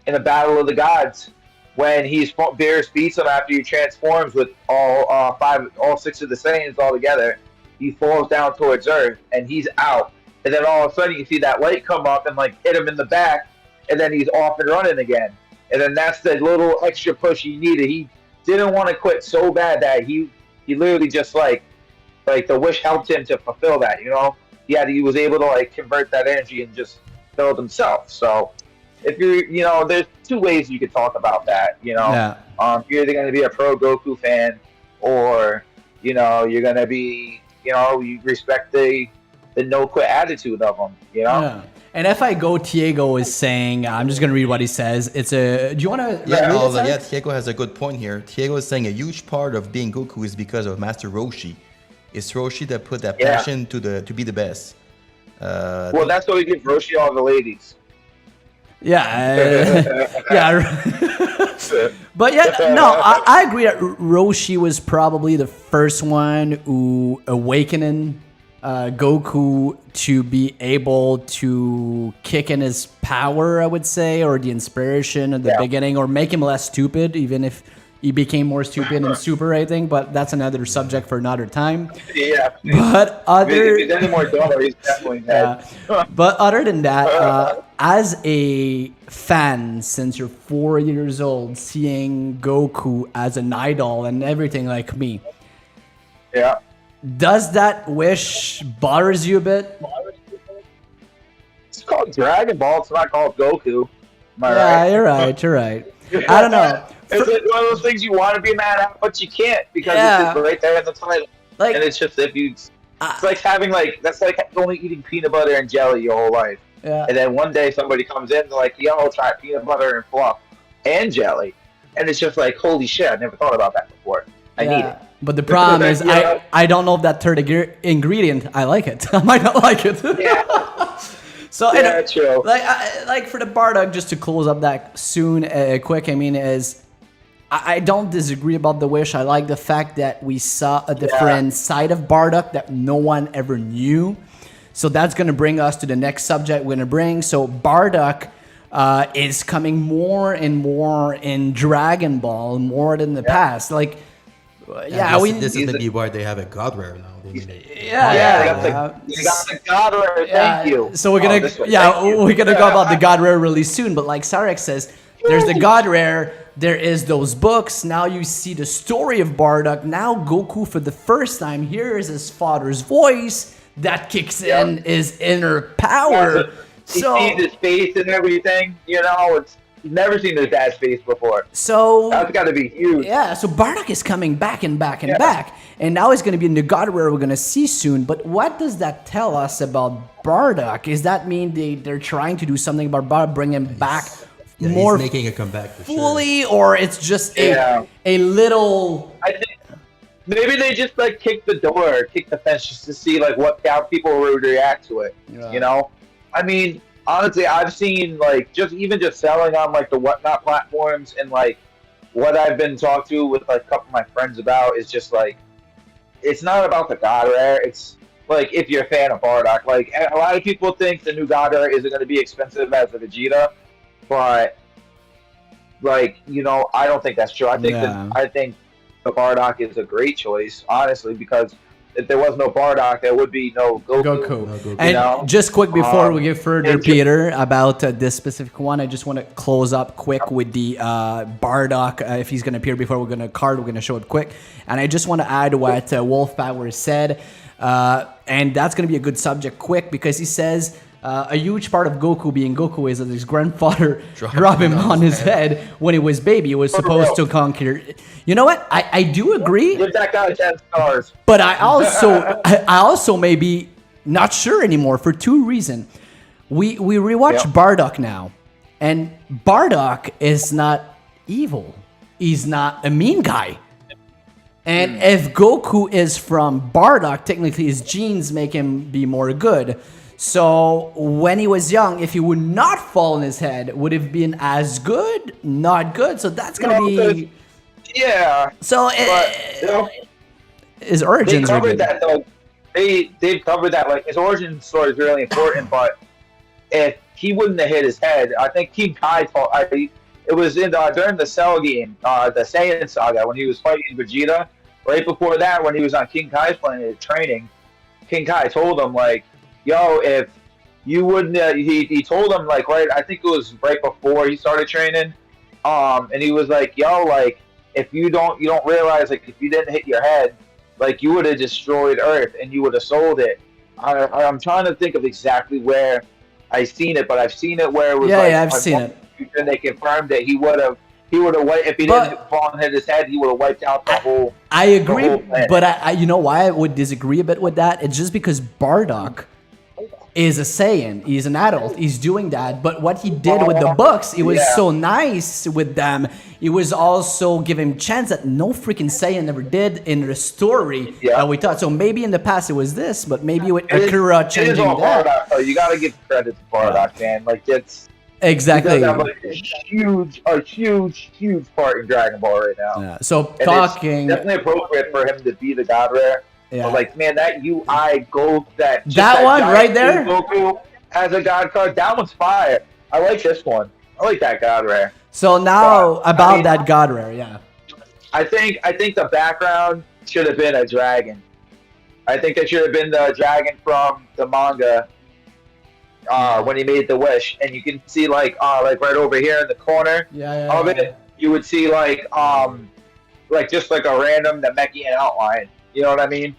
in the Battle of the Gods when Beerus beats him after he transforms with all 6 of the Saiyans all together. He falls down towards Earth and he's out. And then all of a sudden you see that light come up and like hit him in the back, and then he's off and running again. And then that's the little extra push he needed. He didn't want to quit so bad that he literally just like the wish helped him to fulfill that, you know? He was able to like convert that energy and just build himself. So if you know, there's 2 ways you could talk about that, you know? Yeah. You're either going to be a pro Goku fan, or, you know, you're going to be, you know, you respect the no quit attitude of him, you know? Yeah. And if I go, Diego is saying, I'm just going to read what he says. It's a, do you want to Yeah, read it, yeah, Diego has a good point here. Diego is saying a huge part of being Goku is because of Master Roshi. It's Roshi that put that passion to be the best. Well, that's why we give Roshi all the ladies. Yeah, but yeah, no, I agree that Roshi was probably the first one who awakening Goku to be able to kick in his power, I would say, or the inspiration at the beginning, or make him less stupid, even if he became more stupid in Super, I think, but that's another subject for another time. Yeah. But other... If he's any more dumber, he's definitely dead. But other than that, as a fan, since you're 4 years old, seeing Goku as an idol and everything like me, does that wish bothers you a bit? It's called Dragon Ball. It's not called Goku. Am I right? You're right. You're right. I don't know. It's like one of those things you want to be mad at, but you can't because it's just right there in the title. Like, and it's just if you, it's like having that's like only eating peanut butter and jelly your whole life. Yeah. And then one day somebody comes in, they're like, "Yo, try peanut butter and fluff and jelly," and it's just like, "Holy shit! I never thought about that before. I need it." But the problem is, I don't know if that third ingredient I like it. I might not like it. Yeah. So yeah, true. Like for the Bardock, just to close up that soon, quick. I mean, I don't disagree about the wish. I like the fact that we saw a different side of Bardock that no one ever knew. So that's going to bring us to the next subject we're going to bring. So Bardock is coming more and more in Dragon Ball, more than the past. Like, this is maybe why they have a God Rare now. They got the God Rare. Thank you. So we're gonna we're gonna go about the God Rare really soon. But like Cyrex says, there's the God Rare. There is those books. Now you see the story of Bardock. Now Goku, for the first time, hears his father's voice. That kicks in his inner power. He sees his face and everything. You know, he's never seen his dad's face before. So that's got to be huge. Yeah. So Bardock is coming back and back and back, and now he's going to be in the God Rare we're going to see soon. But what does that tell us about Bardock? Does that mean they're trying to do something about Bardock, bring him back? More he's making a comeback for fully, or it's just a little. I think maybe they just like kick the door, kick the fence, just to see like how people would react to it. Yeah. You know, I mean, honestly, I've seen like just selling on like the whatnot platforms, and like what I've been talked to with like a couple of my friends about is just like it's not about the God Rare. It's like if you're a fan of Bardock, like a lot of people think the new God Rare isn't going to be expensive as the Vegeta. But like, you know, I don't think that's true. I think the Bardock is a great choice, honestly, because if there was no Bardock, there would be no Goku. And just quick before we give further, Peter, about this specific one, I just want to close up quick with the Bardock. If he's going to appear before we're going to show it quick. And I just want to add what Wolf Power said. And that's going to be a good subject quick, because he says a huge part of Goku being Goku is that his grandfather dropped him on his head when he was baby. He was supposed to conquer. You know what? I do agree. Give that guy 10 stars. But I also may be not sure anymore for two reasons. We rewatch Bardock now, and Bardock is not evil. He's not a mean guy. And if Goku is from Bardock, technically his genes make him be more good. So when he was young, if he would not fall on his head, would have been as good? Not good. So that's gonna be. Yeah. So his origins are good. That though. They've covered that. Like his origin story is really important, but if he wouldn't have hit his head, I think King Kai taught. It was in during the Cell game, the Saiyan Saga, when he was fighting Vegeta. Right before that, when he was on King Kai's planet training, King Kai told him like, "Yo, if you wouldn't," he told him like I think it was right before he started training, and he was like, "Yo, like if you don't realize like if you didn't hit your head, like you would have destroyed Earth and you would have sold it." I'm trying to think of exactly where I seen it, but I've seen it where it was I've seen it. And they confirmed that he would have wiped, if he didn't fall and hit his head, he would have wiped out the whole. I agree, but I you know why I would disagree a bit with that? It's just because Bardock is a Saiyan. He's an adult. He's doing that. But what he did with the books, it was so nice with them. It was also giving chance that no freaking Saiyan ever did in the story that we thought. So maybe in the past it was this, but maybe with Akira changing that. Bardock, you got to give credit to Bardock, man. Like it's exactly have, like, a huge part in Dragon Ball right now. Yeah. So and talking, it's definitely appropriate for him to be the God Rare. Yeah. But like, man, that UI gold that one right there, Goku as a God card, that one's fire. I like this one. I like that God Rare. So now that God Rare, yeah. I think the background should have been a dragon. I think that should have been the dragon from the manga. When he made the wish, and you can see like right over here in the corner of it, you would see like just like a random Namekian outline. You know what I mean?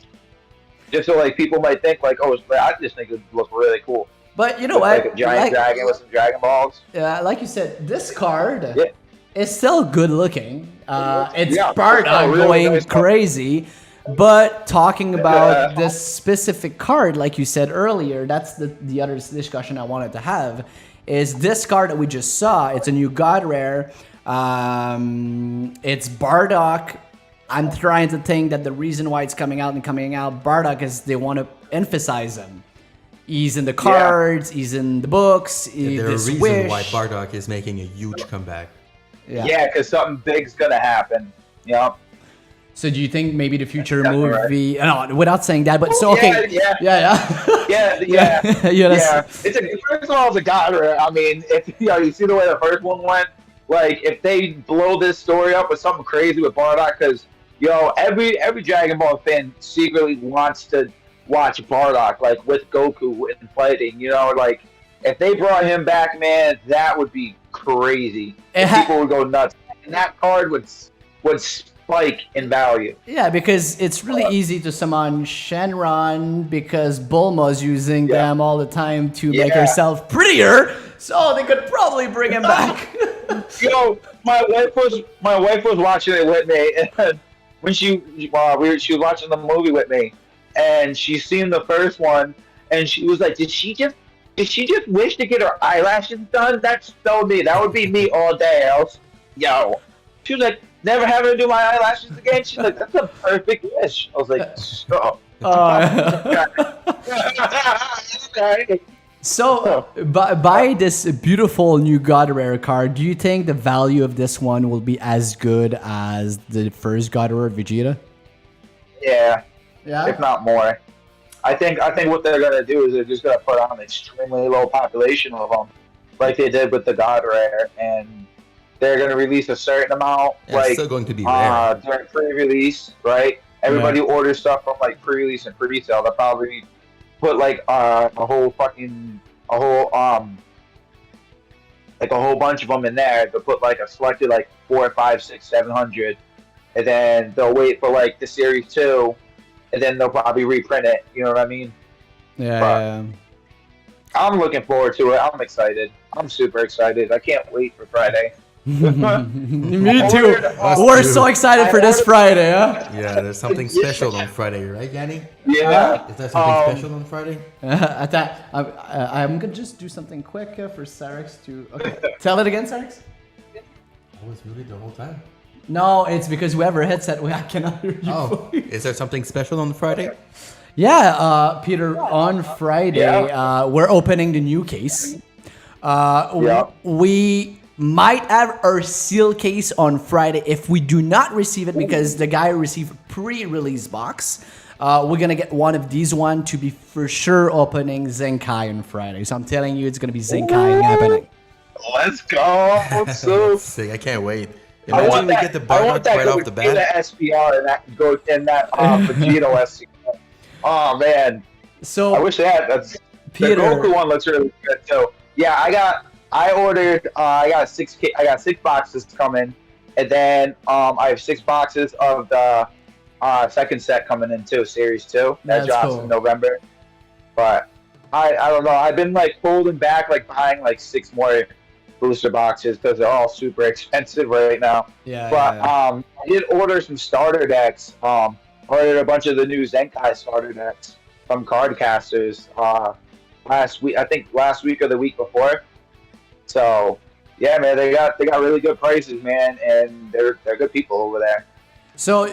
Just so like people might think like, oh, I just think it would look really cool. But you know what? Like a giant dragon with some Dragon Balls. Yeah, like you said, this card is still good looking. It's Bardock going nice crazy. But talking about this specific card, like you said earlier, that's the other discussion I wanted to have, is this card that we just saw. It's a new God Rare. It's Bardock. I'm trying to think that the reason why it's coming out, Bardock is they want to emphasize him. He's in the cards, he's in the books. There's a reason why Bardock is making a huge comeback. Yeah, because something big's going to happen. Yep. So do you think maybe the future movie? No, without saying that, but so okay, First of all, it's a God Rare. I mean, if you see the way the first one went, like if they blow this story up with something crazy with Bardock, because every Dragon Ball fan secretly wants to watch Bardock like with Goku and fighting. Like if they brought him back, man, that would be crazy. People would go nuts, and that card would spike in value. Yeah, because it's really easy to summon Shenron because Bulma's using them all the time to make herself prettier, so they could probably bring him back. My wife was watching it with me, and when she was watching the movie with me, and she seen the first one, and she was like, "Did she just wish to get her eyelashes done? That's so me. That would be me all day." She was like, "Never having to do my eyelashes again." She's like, "That's a perfect wish." I was like, "Stop." So, by this beautiful new God Rare card, do you think the value of this one will be as good as the first God Rare Vegeta? Yeah, if not more. I think what they're gonna do is they're just gonna put on an extremely low population of them, like they did with the God Rare, and they're gonna release a certain amount, it's still going to be rare during pre-release, right? Everybody orders stuff from like pre-release and pre-sale. They'll probably put like a whole bunch of them in there. They'll put like a selected like 4, 5, 6, 700, and then they'll wait for like the series 2, and then they'll probably reprint it. You know what I mean? Yeah. I'm looking forward to it. I'm excited. I'm super excited. I can't wait for Friday. Me too. We're so excited for this Friday, huh? Yeah, there's something special on Friday, right, Yanni? Yeah. Is there something special on Friday? I'm gonna just do something quick for Cyrex to. Okay, tell it again, Cyrex. I was muted the whole time. No, it's because we have our headset. I cannot hear you. Oh, is there something special on Friday? Yeah, Peter. On Friday, we're opening the new case. We might have our seal case on Friday if we do not receive it, because the guy received a pre-release box. We're gonna get one of these to be for sure opening Zenkai on Friday. So I'm telling you, it's gonna be Zenkai happening. Let's go! So sick! I can't wait. Imagine we get the Bardock right off the bat. That SPR and that Vegeta SPR. Oh man! So I wish they had that. Peter, the Goku one looks really good too. Yeah, I got 6 boxes coming, and then I have 6 boxes of the second set coming in too, Series 2. That drops in November. But I don't know. I've been like holding back, like buying like 6 more booster boxes because they're all super expensive right now. I did order some starter decks. Ordered a bunch of the new Zenkai starter decks from Cardcasters. last week. I think last week or the week before. So yeah, man, they got really good prices, man, and they're good people over there. So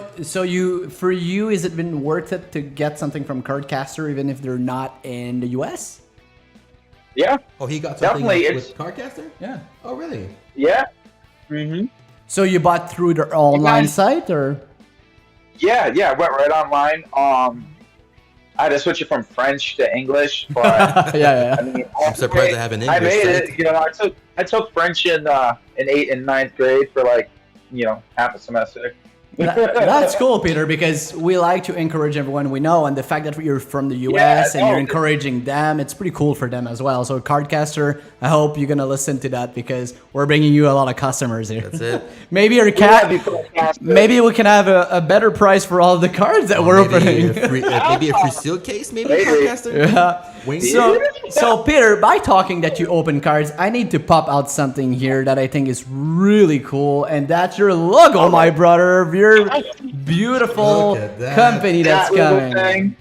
for you, has it been worth it to get something from Cardcaster even if they're not in the US? Yeah. Oh, he got something Definitely, with Cardcaster? Yeah. Oh, really? Yeah. Mm-hmm. So you bought through their online site, or? Yeah, I went right online. I had to switch it from French to English, but yeah. I mean, I'm surprised I have an English I made site. it. You know, I took French in 8th and 9th grade for like, you know, half a semester. That's cool, Peter, because we like to encourage everyone we know, and the fact that you're from the US and you're encouraging them, it's pretty cool for them as well. So Cardcaster, I hope you're gonna listen to that because we're bringing you a lot of customers here. That's it. Maybe your cat, maybe we can have a better price for all the cards that we're opening. Maybe a free seal case, maybe Cardcaster. Yeah. So Peter, by talking that you open cards, I need to pop out something here that I think is really cool, and that's your logo, my brother, of your beautiful company that's coming.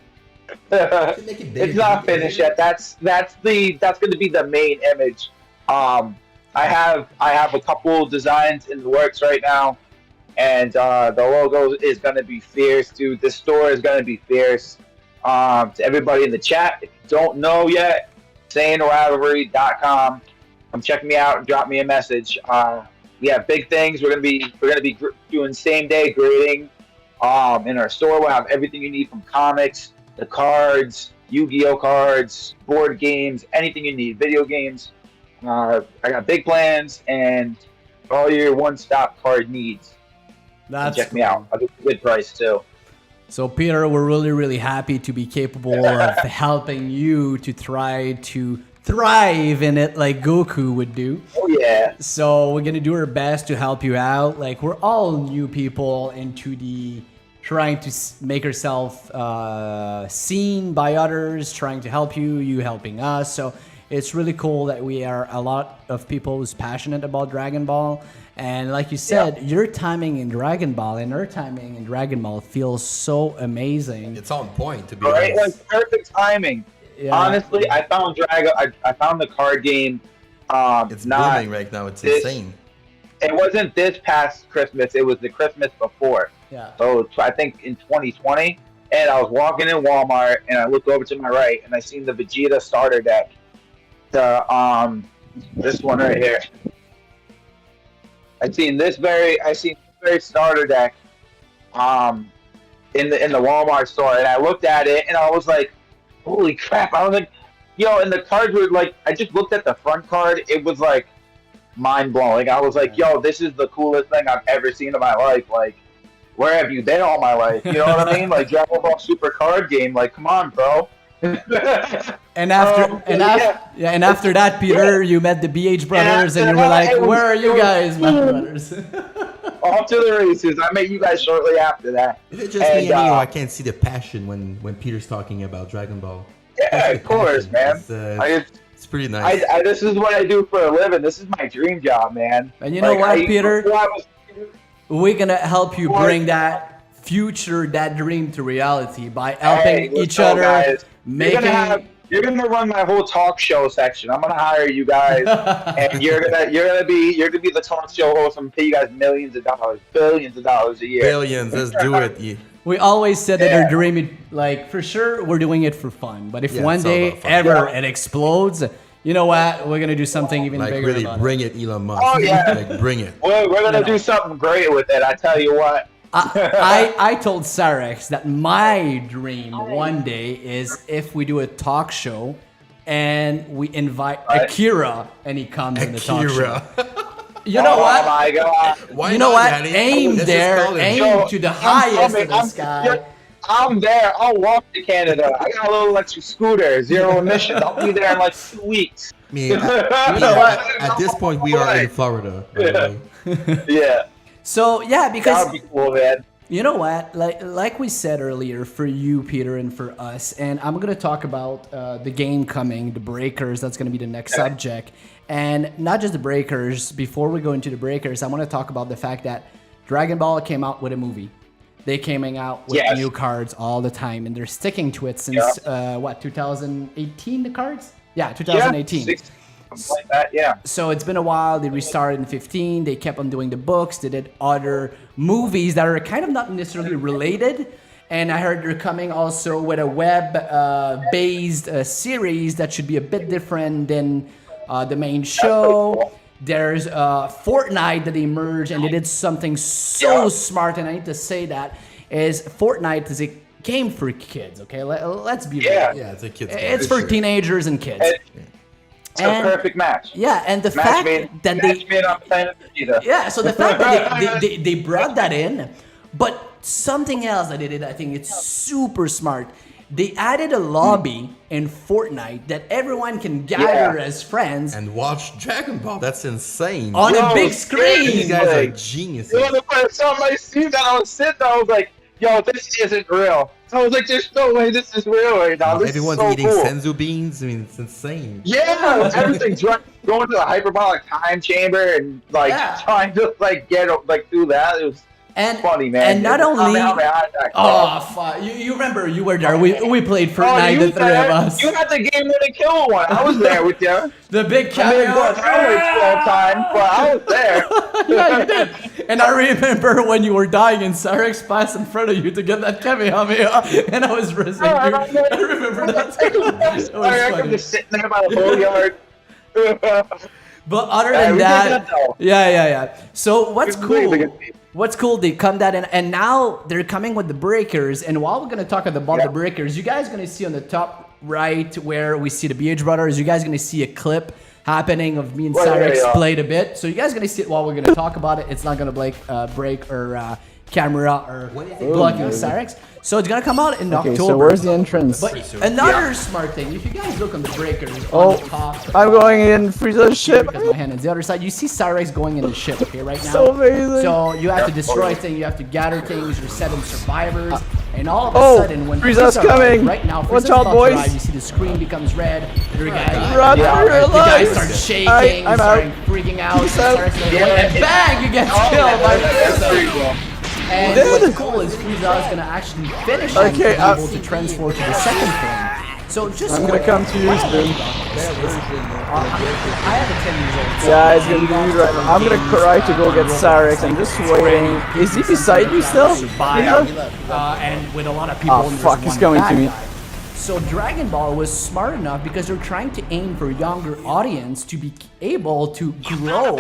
It's not finished yet. That's going to be the main image. I have a couple designs in the works right now, and the logo is going to be fierce, dude. The store is going to be fierce. To everybody in the chat, if you don't know yet, sayingrivalry.com. Come check me out and drop me a message. We have big things. We're gonna be doing same day grading. In our store, we'll have everything you need from comics, the cards, Yu-Gi-Oh cards, board games, anything you need, video games. I got big plans and all your one-stop card needs. Check me out. I'll get a good price too. So Peter, we're really happy to be capable of helping you to try to thrive in it like Goku would do. Oh yeah. So we're gonna do our best to help you out. Like, we're all new people into the trying to make ourselves seen by others, trying to help you, you helping us. So it's really cool that we are a lot of people who's passionate about Dragon Ball. And like you said, your timing in Dragon Ball and her timing in Dragon Ball feels so amazing. It's on point, to be right? honest. Like perfect timing. Yeah. Honestly, I found I found the card game. It's booming right now. It's insane. It wasn't this past Christmas. It was the Christmas before. Yeah. So I think in 2020, and I was walking in Walmart, and I looked over to my right, and I seen the Vegeta starter deck. This one right here. I seen this very starter deck in the Walmart store, and I looked at it and I was like, holy crap. I was like, yo, and the cards were like, I just looked at the front card, it was like mind blowing. I was like, yo, this is the coolest thing I've ever seen in my life. Like, where have you been all my life? You know what I mean? Like, Dragon Ball Super card game, like, come on, bro. And after that, Peter, you met the TheBHbrothers, and you were like, "Where are you guys, my brothers?" Off to the races. I met you guys shortly after that. Is it just me? I can't see the passion when Peter's talking about Dragon Ball. Yeah, of course, man. It's pretty nice. This is what I do for a living. This is my dream job, man. And you know what, Peter? We're gonna help you bring that dream to reality by helping each other. Guys, you're gonna run my whole talk show section. I'm gonna hire you guys, and you're gonna be the talk show host. I'm gonna pay you guys millions of dollars, billions of dollars a year. Billions, let's do it. We always said that our dream, like, for sure, we're doing it for fun. But if one day ever it explodes, you know what? We're gonna do something even like bigger. Really about bring it. Elon Musk. Oh yeah, like bring it. We're gonna do something great with it. I tell you what. I told Cyrex that my dream one day is if we do a talk show and we invite Akira and he comes in the talk show. You know what? Oh my God. You know what? Aim there. Aim to the highest of the sky. I'm there. I'll walk to Canada. I got a little electric scooter, zero emissions. I'll be there in like 2 weeks. At this point, we are in Florida. Yeah. So yeah, because that would be cool, man. You know what? Like we said earlier, for you, Peter, and for us, and I'm gonna talk about the game coming, the Breakers. That's gonna be the next subject, and not just the Breakers. Before we go into the Breakers, I want to talk about the fact that Dragon Ball came out with a movie. They came out with new cards all the time, and they're sticking to it since 2018. The cards. Yeah, 2018. Yeah, something like that, yeah. So it's been a while. They restarted in 15. They kept on doing the books. They did other movies that are kind of not necessarily related. And I heard they're coming also with a web-based series that should be a bit different than the main show. There's Fortnite that they merged, and they did something so smart, and I need to say that, is Fortnite is a game for kids, okay? Let's be real. Yeah, it's a kid's game. It's for teenagers and kids. It's a perfect match. Yeah, and the fact that so the fact that they brought that in, but something else that they did, I think it's super smart. They added a lobby in Fortnite that everyone can gather as friends and watch Dragon Ball. That's insane. On a big screen. These guys are geniuses. You know, the first time I seen that, I was sitting there, I was like, yo, this isn't real. I was like, there's no way this is real right now. This Everyone's is so eating cool. senzu beans. I mean, it's insane. Yeah, everything's going to the hyperbolic time chamber and like trying to like get like through that. It was funny, man. And not only, fuck, you remember you were there. We played Fortnite, the three of us. You had the game winning kill one. I was there with you. The big cameo. cameo. Time, but I was there. Yeah, you did. And I remember when you were dying and Cyrex passed in front of you to get that Kamehameha, and I was racing you. I remember that too. That was I'm just sitting there by the whole yard. But other than that, yeah. So what's cool? What's cool, they come that in, and now they're coming with the breakers. And while we're going to talk about the breakers, you guys are going to see on the top right where we see the BHbrothers, you guys are going to see a clip happening of me and Cyrex played a bit. So you guys are going to see it while we're going to talk about it. It's not going to break or camera or blocking Cyrex. So it's going to come out in October. So where's the entrance? But another smart thing, if you guys look on the breakers on the top. I'm going in Frieza's ship. Because my hand is the other side. You see Cyrex going in the ship, okay, right now? So amazing. So you have to destroy things, you have to gather things, you're 7 survivors, and all of a sudden when Frieza's coming. Right now, Watch Frieza's out, about boys. to arrive, you see the screen becomes red, your guys, Run for your you guys lives. start shaking, I'm start out. freaking out, Peace out. and bang, you get killed by Frieza. And what's cool is Frieza is gonna actually finish him and be able to transfer to the second form. So just I'm gonna come to you, Spoon. I have a 10 years old. Yeah, it's gonna be right now. I'm gonna try to go get Cyrex. I'm just waiting. Is he beside you still? And with a lot of people. Oh fuck, he's coming to me. So Dragon Ball was smart enough because they're trying to aim for a younger audience to be able to grow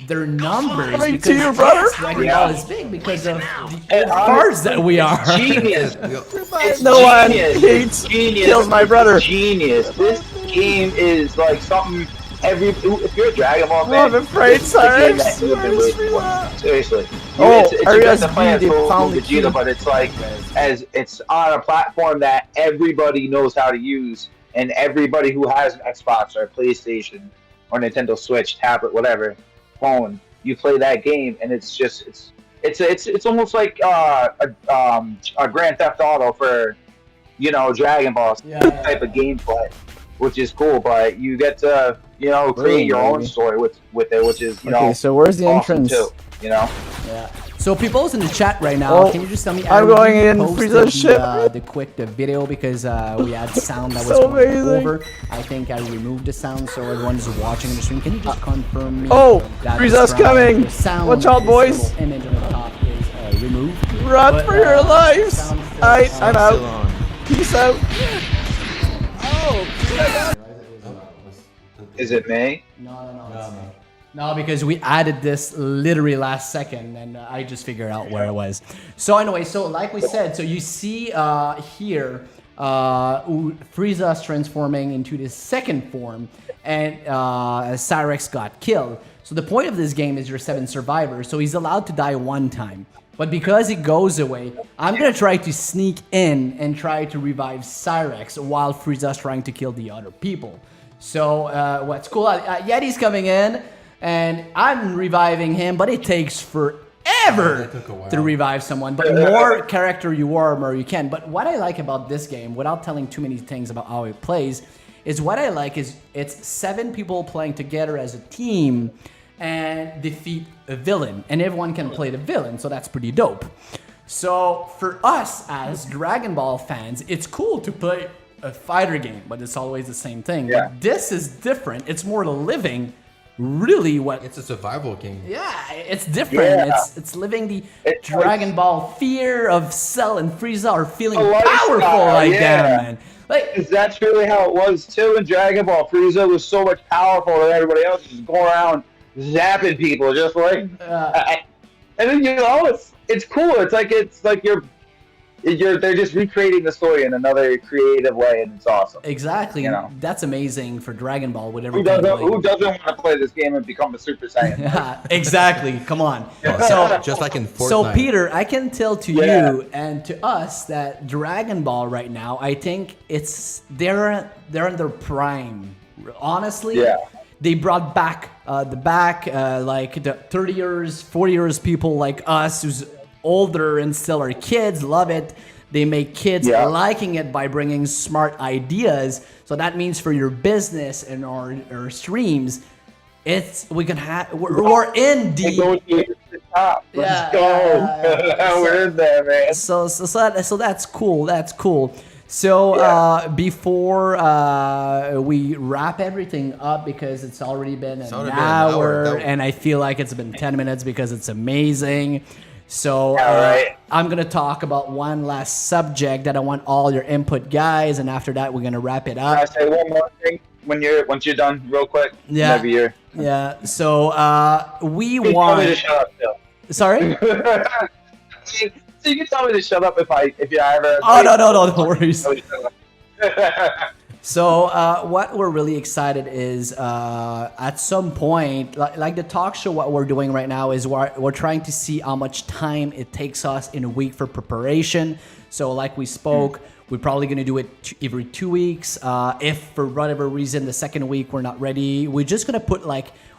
their numbers. Coming because to you, brother. Dragon Ball is big because of the farts that we are. Genius. No one hates, kills my brother. Genius. This game is like something if you're a Dragon Ball fan, I'm afraid, Cyrex. Seriously. It's just a plan for Vegeta, but it's like as it's on a platform that everybody knows how to use, and everybody who has an Xbox or a PlayStation or Nintendo Switch, tablet, whatever, phone, you play that game, and it's just it's almost like a Grand Theft Auto for Dragon Ball type of gameplay, which is cool. But you get to create your own story with it, which is Okay, so where's the awesome entrance? too, Yeah. So people's in the chat right now. Can you just tell me? I'm going in Frieza's ship. The video because we had sound that was So going amazing. over. I think I removed the sound so everyone's watching the stream. Can you just confirm me? that Frieza's the coming. the sound, Watch out, this boys. little image on the top is removed. Run But, for your lives. sound still- I'm out. Peace out. Is it me? No, because we added this literally last second, and I just figured out where it was. So anyway, so like we said, so you see here, Frieza's transforming into the second form, and Cyrex got killed. So the point of this game is you're 7 survivors, so he's allowed to die 1 time. But because he goes away, I'm gonna try to sneak in and try to revive Cyrex while Frieza's trying to kill the other people. So what's cool, Yeti's coming in, and I'm reviving him, but it takes forever to revive someone. But the more character you are, more you can. But what I like about this game, without telling too many things about how it plays, is what I like is it's 7 people playing together as a team and defeat a villain. And everyone can play the villain, so that's pretty dope. So for us as Dragon Ball fans, it's cool to play a fighter game, but it's always the same thing. Yeah. But this is different. It's more living, really what. It's a survival game. Yeah, it's different. Yeah. It's living the It's Dragon Ball fear of Cell and Frieza are feeling A lifestyle, powerful like yeah. that, man. Like, Because that's really how it was too in Dragon Ball. Frieza was so much powerful than everybody else, just going around zapping people, just like. And then it's cool. It's like they're just recreating the story in another creative way, and it's awesome. exactly. You know. That's amazing for Dragon Ball with Who everything. doesn't want to play this game and become a Super Saiyan? Yeah, exactly. Come on. So just like in Fortnite. So Peter, I can tell to Yeah. you and to us that Dragon Ball right now, I think they're in their prime. Honestly, Yeah. they brought back like the 30 years, 40 years people like us who's older and still are kids love it. They make kids Yeah. liking it by bringing smart ideas. So that means for your business and our streams, we're in We're going to the top. Let's go. We're in there, man. So that's cool. That's cool. So before we wrap everything up, because it's already been an already been an hour. hour, and I feel like it's been 10 minutes because it's amazing. So right. I'm gonna talk about one last subject that I want all your input, guys, and after that we're gonna wrap it Can I up. say one more thing once you're done, real quick? Yeah. Maybe you're. Yeah. So we You tell me to want. shut up, Phil. Sorry. So you can tell me to shut up if you ever. Oh no worries. Tell me to shut up. So what we're really excited is at some point, like the talk show, what we're doing right now is we're trying to see how much time it takes us in a week for preparation. So like we spoke, we're probably going to do it every 2 weeks. If for whatever reason the second week we're not ready, we're just going to put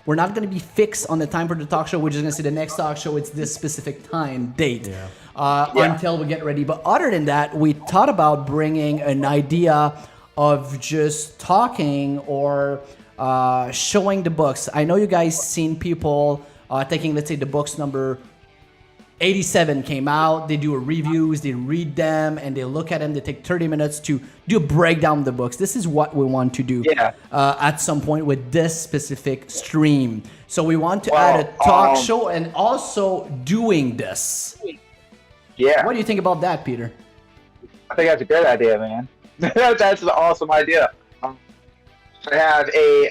we're not going to be fixed on the time for the talk show. We're just going to say the next talk show, it's this specific time, date, until we get ready. But other than that, we thought about bringing an idea of just talking or showing the books. I know you guys seen people taking, let's say, the books number 87 came out. They do reviews, they read them, and they look at them. They take 30 minutes to do a breakdown of the books. This is what we want to do at some point with this specific stream. So we want to add a talk show and also doing this. Yeah. What do you think about that, Peter? I think that's a great idea, man. That's an awesome idea. I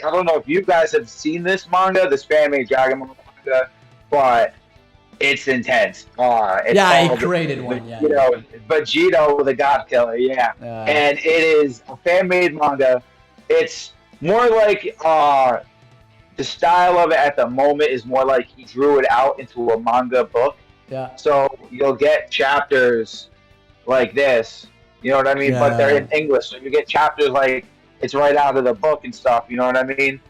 don't know if you guys have seen this manga, this fan-made Dragon Ball manga, but it's intense. I created one, yeah. Vegeta, the God Killer, and it is a fan-made manga. It's more like the style of it at the moment is more like he drew it out into a manga book. Yeah. So you'll get chapters like this. You know what I mean? Yeah. But they're in English, so you get chapters like it's right out of the book and stuff. You know what I mean?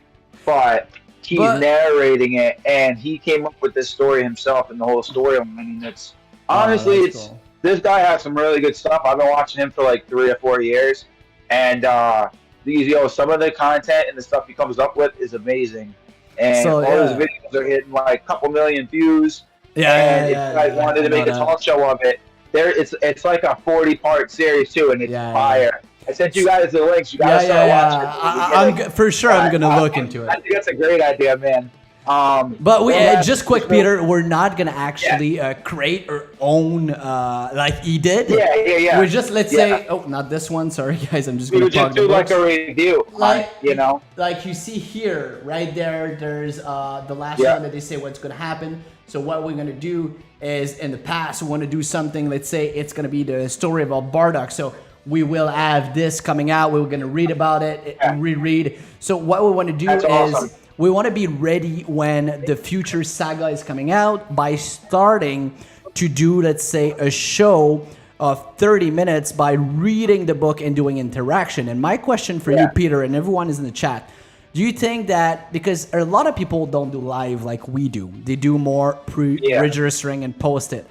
But he's narrating it, and he came up with this story himself and the whole storyline. I mean, it's honestly, cool. This guy has some really good stuff. I've been watching him for like 3 or 4 years, and some of the content and the stuff he comes up with is amazing. And all his videos are hitting like a couple million views. If you guys wanted to make a talk show of it. It's like a 40-part series too, and it's fire. I sent you guys the links. You guys start watching. For sure, I'm gonna look into it. I think that's a great idea, man. But we just quick, Peter. We're not gonna actually create our own like he did. Yeah. We just say, oh, not this one. Sorry, guys. I'm just gonna we just do like a review, like you see here, right there. There's the last one that they say what's gonna happen. So what we're gonna do is, in the past, we want to do something. Let's say it's gonna be the story about Bardock. So we will have this coming out. We're gonna read about it, reread. So what we want to do is we want to be ready when the future saga is coming out by starting to do, let's say, a show of 30 minutes by reading the book and doing interaction. And my question for you, Peter, and everyone is in the chat. Do you think that, because a lot of people don't do live like we do, they do more registering and post it.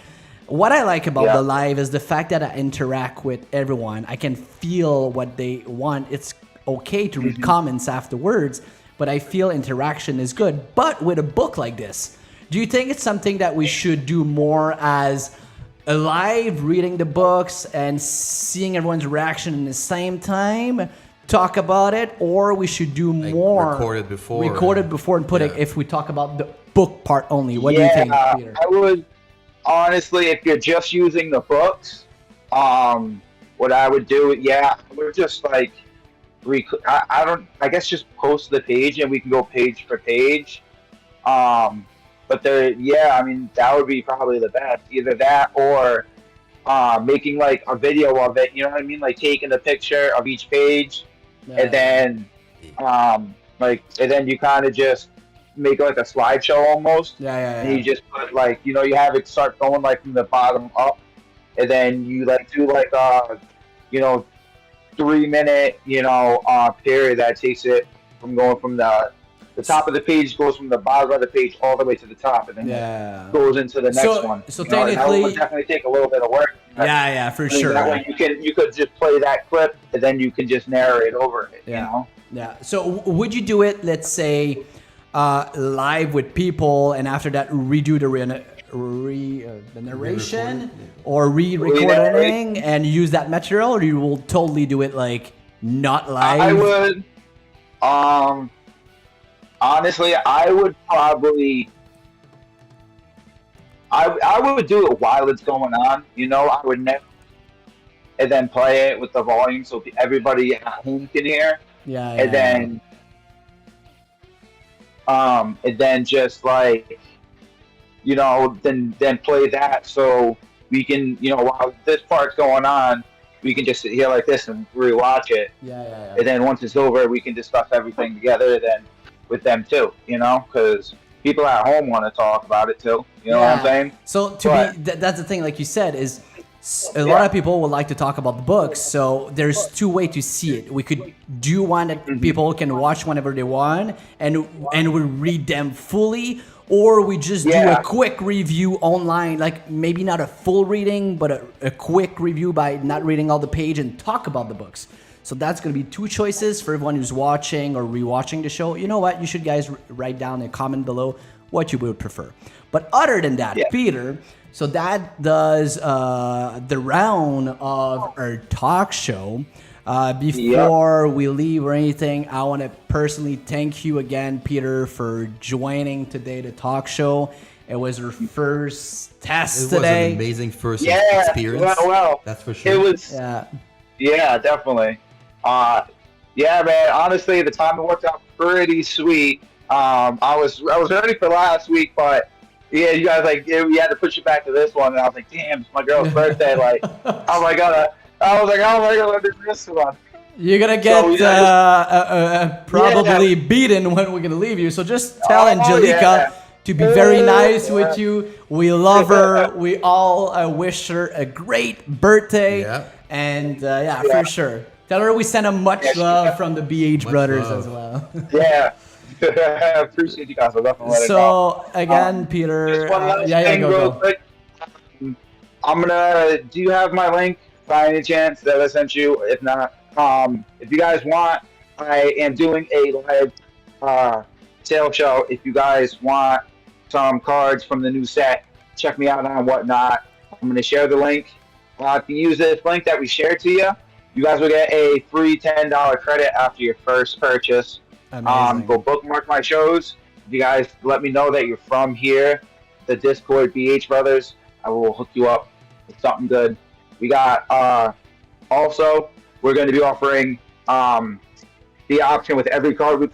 What I like about the live is the fact that I interact with everyone. I can feel what they want. It's okay to read comments afterwards, but I feel interaction is good. But with a book like this, do you think it's something that we should do more as live reading the books and seeing everyone's reaction in the same time, talk about it, or we should do more record it before and put it if we talk about the book part only. What do you think, Peter? I would honestly, if you're just using the books, what I would do, I would just like I guess just post the page and we can go page for page. But I mean, that would be probably the best. Either that or making like a video of it. You know what I mean? Like taking a picture of each page, and then and then you kind of just make like a slideshow almost. And you just put like, you have it start going like from the bottom up, and then you like do like 3-minute period that takes it from going from the top of the page goes from the bottom of the page all the way to the top, and then it goes into the next one. So technically, that would definitely take a little bit of work. For sure. That way you could just play that clip, and then you can just narrate over it. So would you do it? Let's say live with people, and after that redo the narration or re-recording and use that material, or you will totally do it like not live? I would. Honestly, I would probably. I would do it while it's going on. I would never, and then play it with the volume so everybody at home can hear. And then just like, then play that so we can, while this part's going on, we can just sit here like this and rewatch it. And then once it's over, we can discuss everything together. Then with them too, because people at home want to talk about it too. You know what I'm saying? So that's the thing, like you said, is a lot of people would like to talk about the books. So there's two ways to see it. We could do one that people can watch whenever they want, and we read them fully, or we just do a quick review online, like maybe not a full reading, but a quick review by not reading all the page and talk about the books. So that's going to be two choices for everyone who's watching or rewatching the show. You know what? You should guys write down a comment below what you would prefer. But other than that, Peter, so that does the round of our talk show. Before we leave or anything, I want to personally thank you again, Peter, for joining today the talk show. It was our first test today. It was an amazing first experience. Well, that's for sure. It was. Yeah, definitely. Man. Honestly, the timing worked out pretty sweet. I was ready for last week, but you guys we had to push it back to this one, and I was like, damn, it's my girl's birthday. Like, oh my god, let me do this one. You're gonna get probably beaten when we're gonna leave you. So just tell Angelica to be very nice with you. We love her. We all wish her a great birthday. And for sure. Tell her we send her much love from the BHbrothers as well. I appreciate you guys. I'll definitely let it go. Again, Peter. Just one last thing real quick. Do you have my link by any chance that I sent you? If not, if you guys want, I am doing a live sale show. If you guys want some cards from the new set, check me out on Whatnot. I'm going to share the link. If you use this link that we shared to you, you guys will get a free $10 credit after your first purchase. Go bookmark my shows. If you guys let me know that you're from here, the Discord BHbrothers, I will hook you up with something good. We got also, we're going to be offering the option with every card we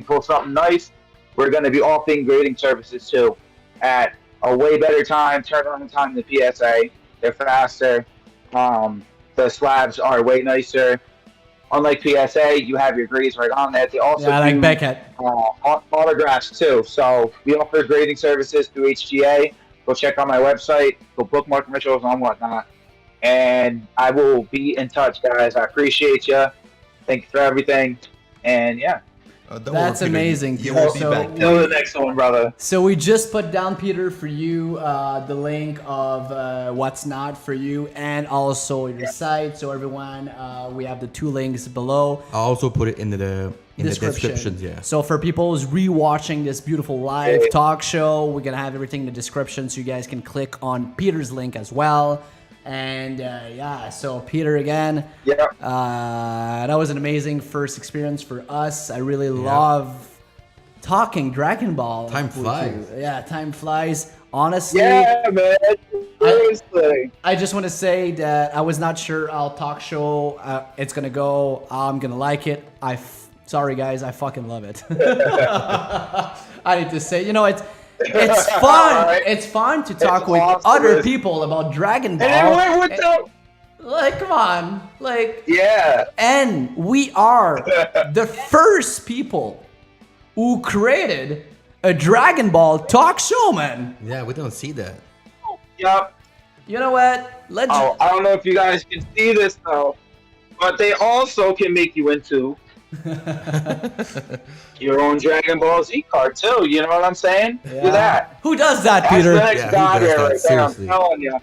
pull something nice. We're going to be offering grading services too at a way better turnaround time than PSA. They're faster. The slabs are way nicer. Unlike PSA, you have your grades right on there. They also like Beckett. Autographs too. So we offer grading services through HGA. Go check out my website. Go bookmark my shows on Whatnot. And I will be in touch, guys. I appreciate you. Thank you for everything. And that's amazing. You will be back. Till the next one, brother. So we just put down, Peter, for you the link of what's not for you, and also your site. So everyone, we have the two links below. I'll also put it in the In the descriptions, yeah. So for people who's rewatching this beautiful live talk show, we're gonna have everything in the description, so you guys can click on Peter's link as well. And yeah, so Peter again. Yeah. That was an amazing first experience for us. I really love talking Dragon Ball. Time with flies. you. Yeah, time flies. Honestly. Yeah, man. Seriously. I just want to say that I was not sure how talk show it's gonna go. I'm gonna like it. Sorry guys, I fucking love it. I need to say, you know, it's fun. Right. It's fun to talk with awesome. other people about Dragon Ball. And what the? Like, come on, like. Yeah. And we are the first people who created a Dragon Ball talk show, man. Yeah, we don't see that. Yep. You know what? Oh, I don't know if you guys can see this though, but they also can make you into your own Dragon Ball Z card too. You know what I'm saying? Do that. Who does that, That's Peter? the next Yeah, who guy does here that? right there. I'm Seriously. telling you.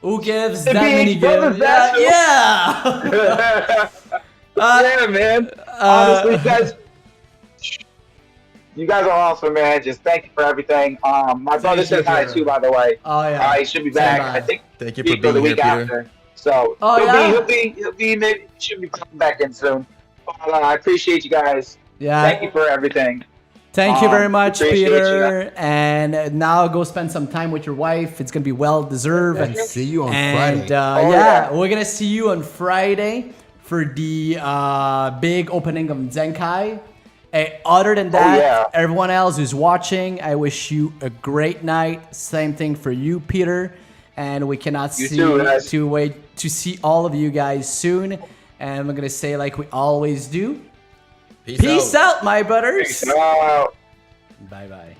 Who gives The that many BHbrothers, gifts? that's who. Yeah. Yeah, man. Honestly, you guys are awesome, man. Just thank you for everything. My brother said hi too, by the way. Oh yeah. He should be back. Say bye. I think Thank you week for or the being week here, Peter. after. So Oh, he'll be maybe he should be coming back in soon. But, I appreciate you guys. Yeah. Thank you for everything. Thank you very much, appreciate Peter. And now go spend some time with your wife. It's gonna be well deserved. And see you on And Friday. yeah, we're gonna see you on Friday for the big opening of Zenkai. Other than that, everyone else who's watching, I wish you a great night. Same thing for you, Peter. And we cannot wait to see all of you guys soon. And I'm gonna say like we always do. Peace out, my brothers. Peace out. Bye bye.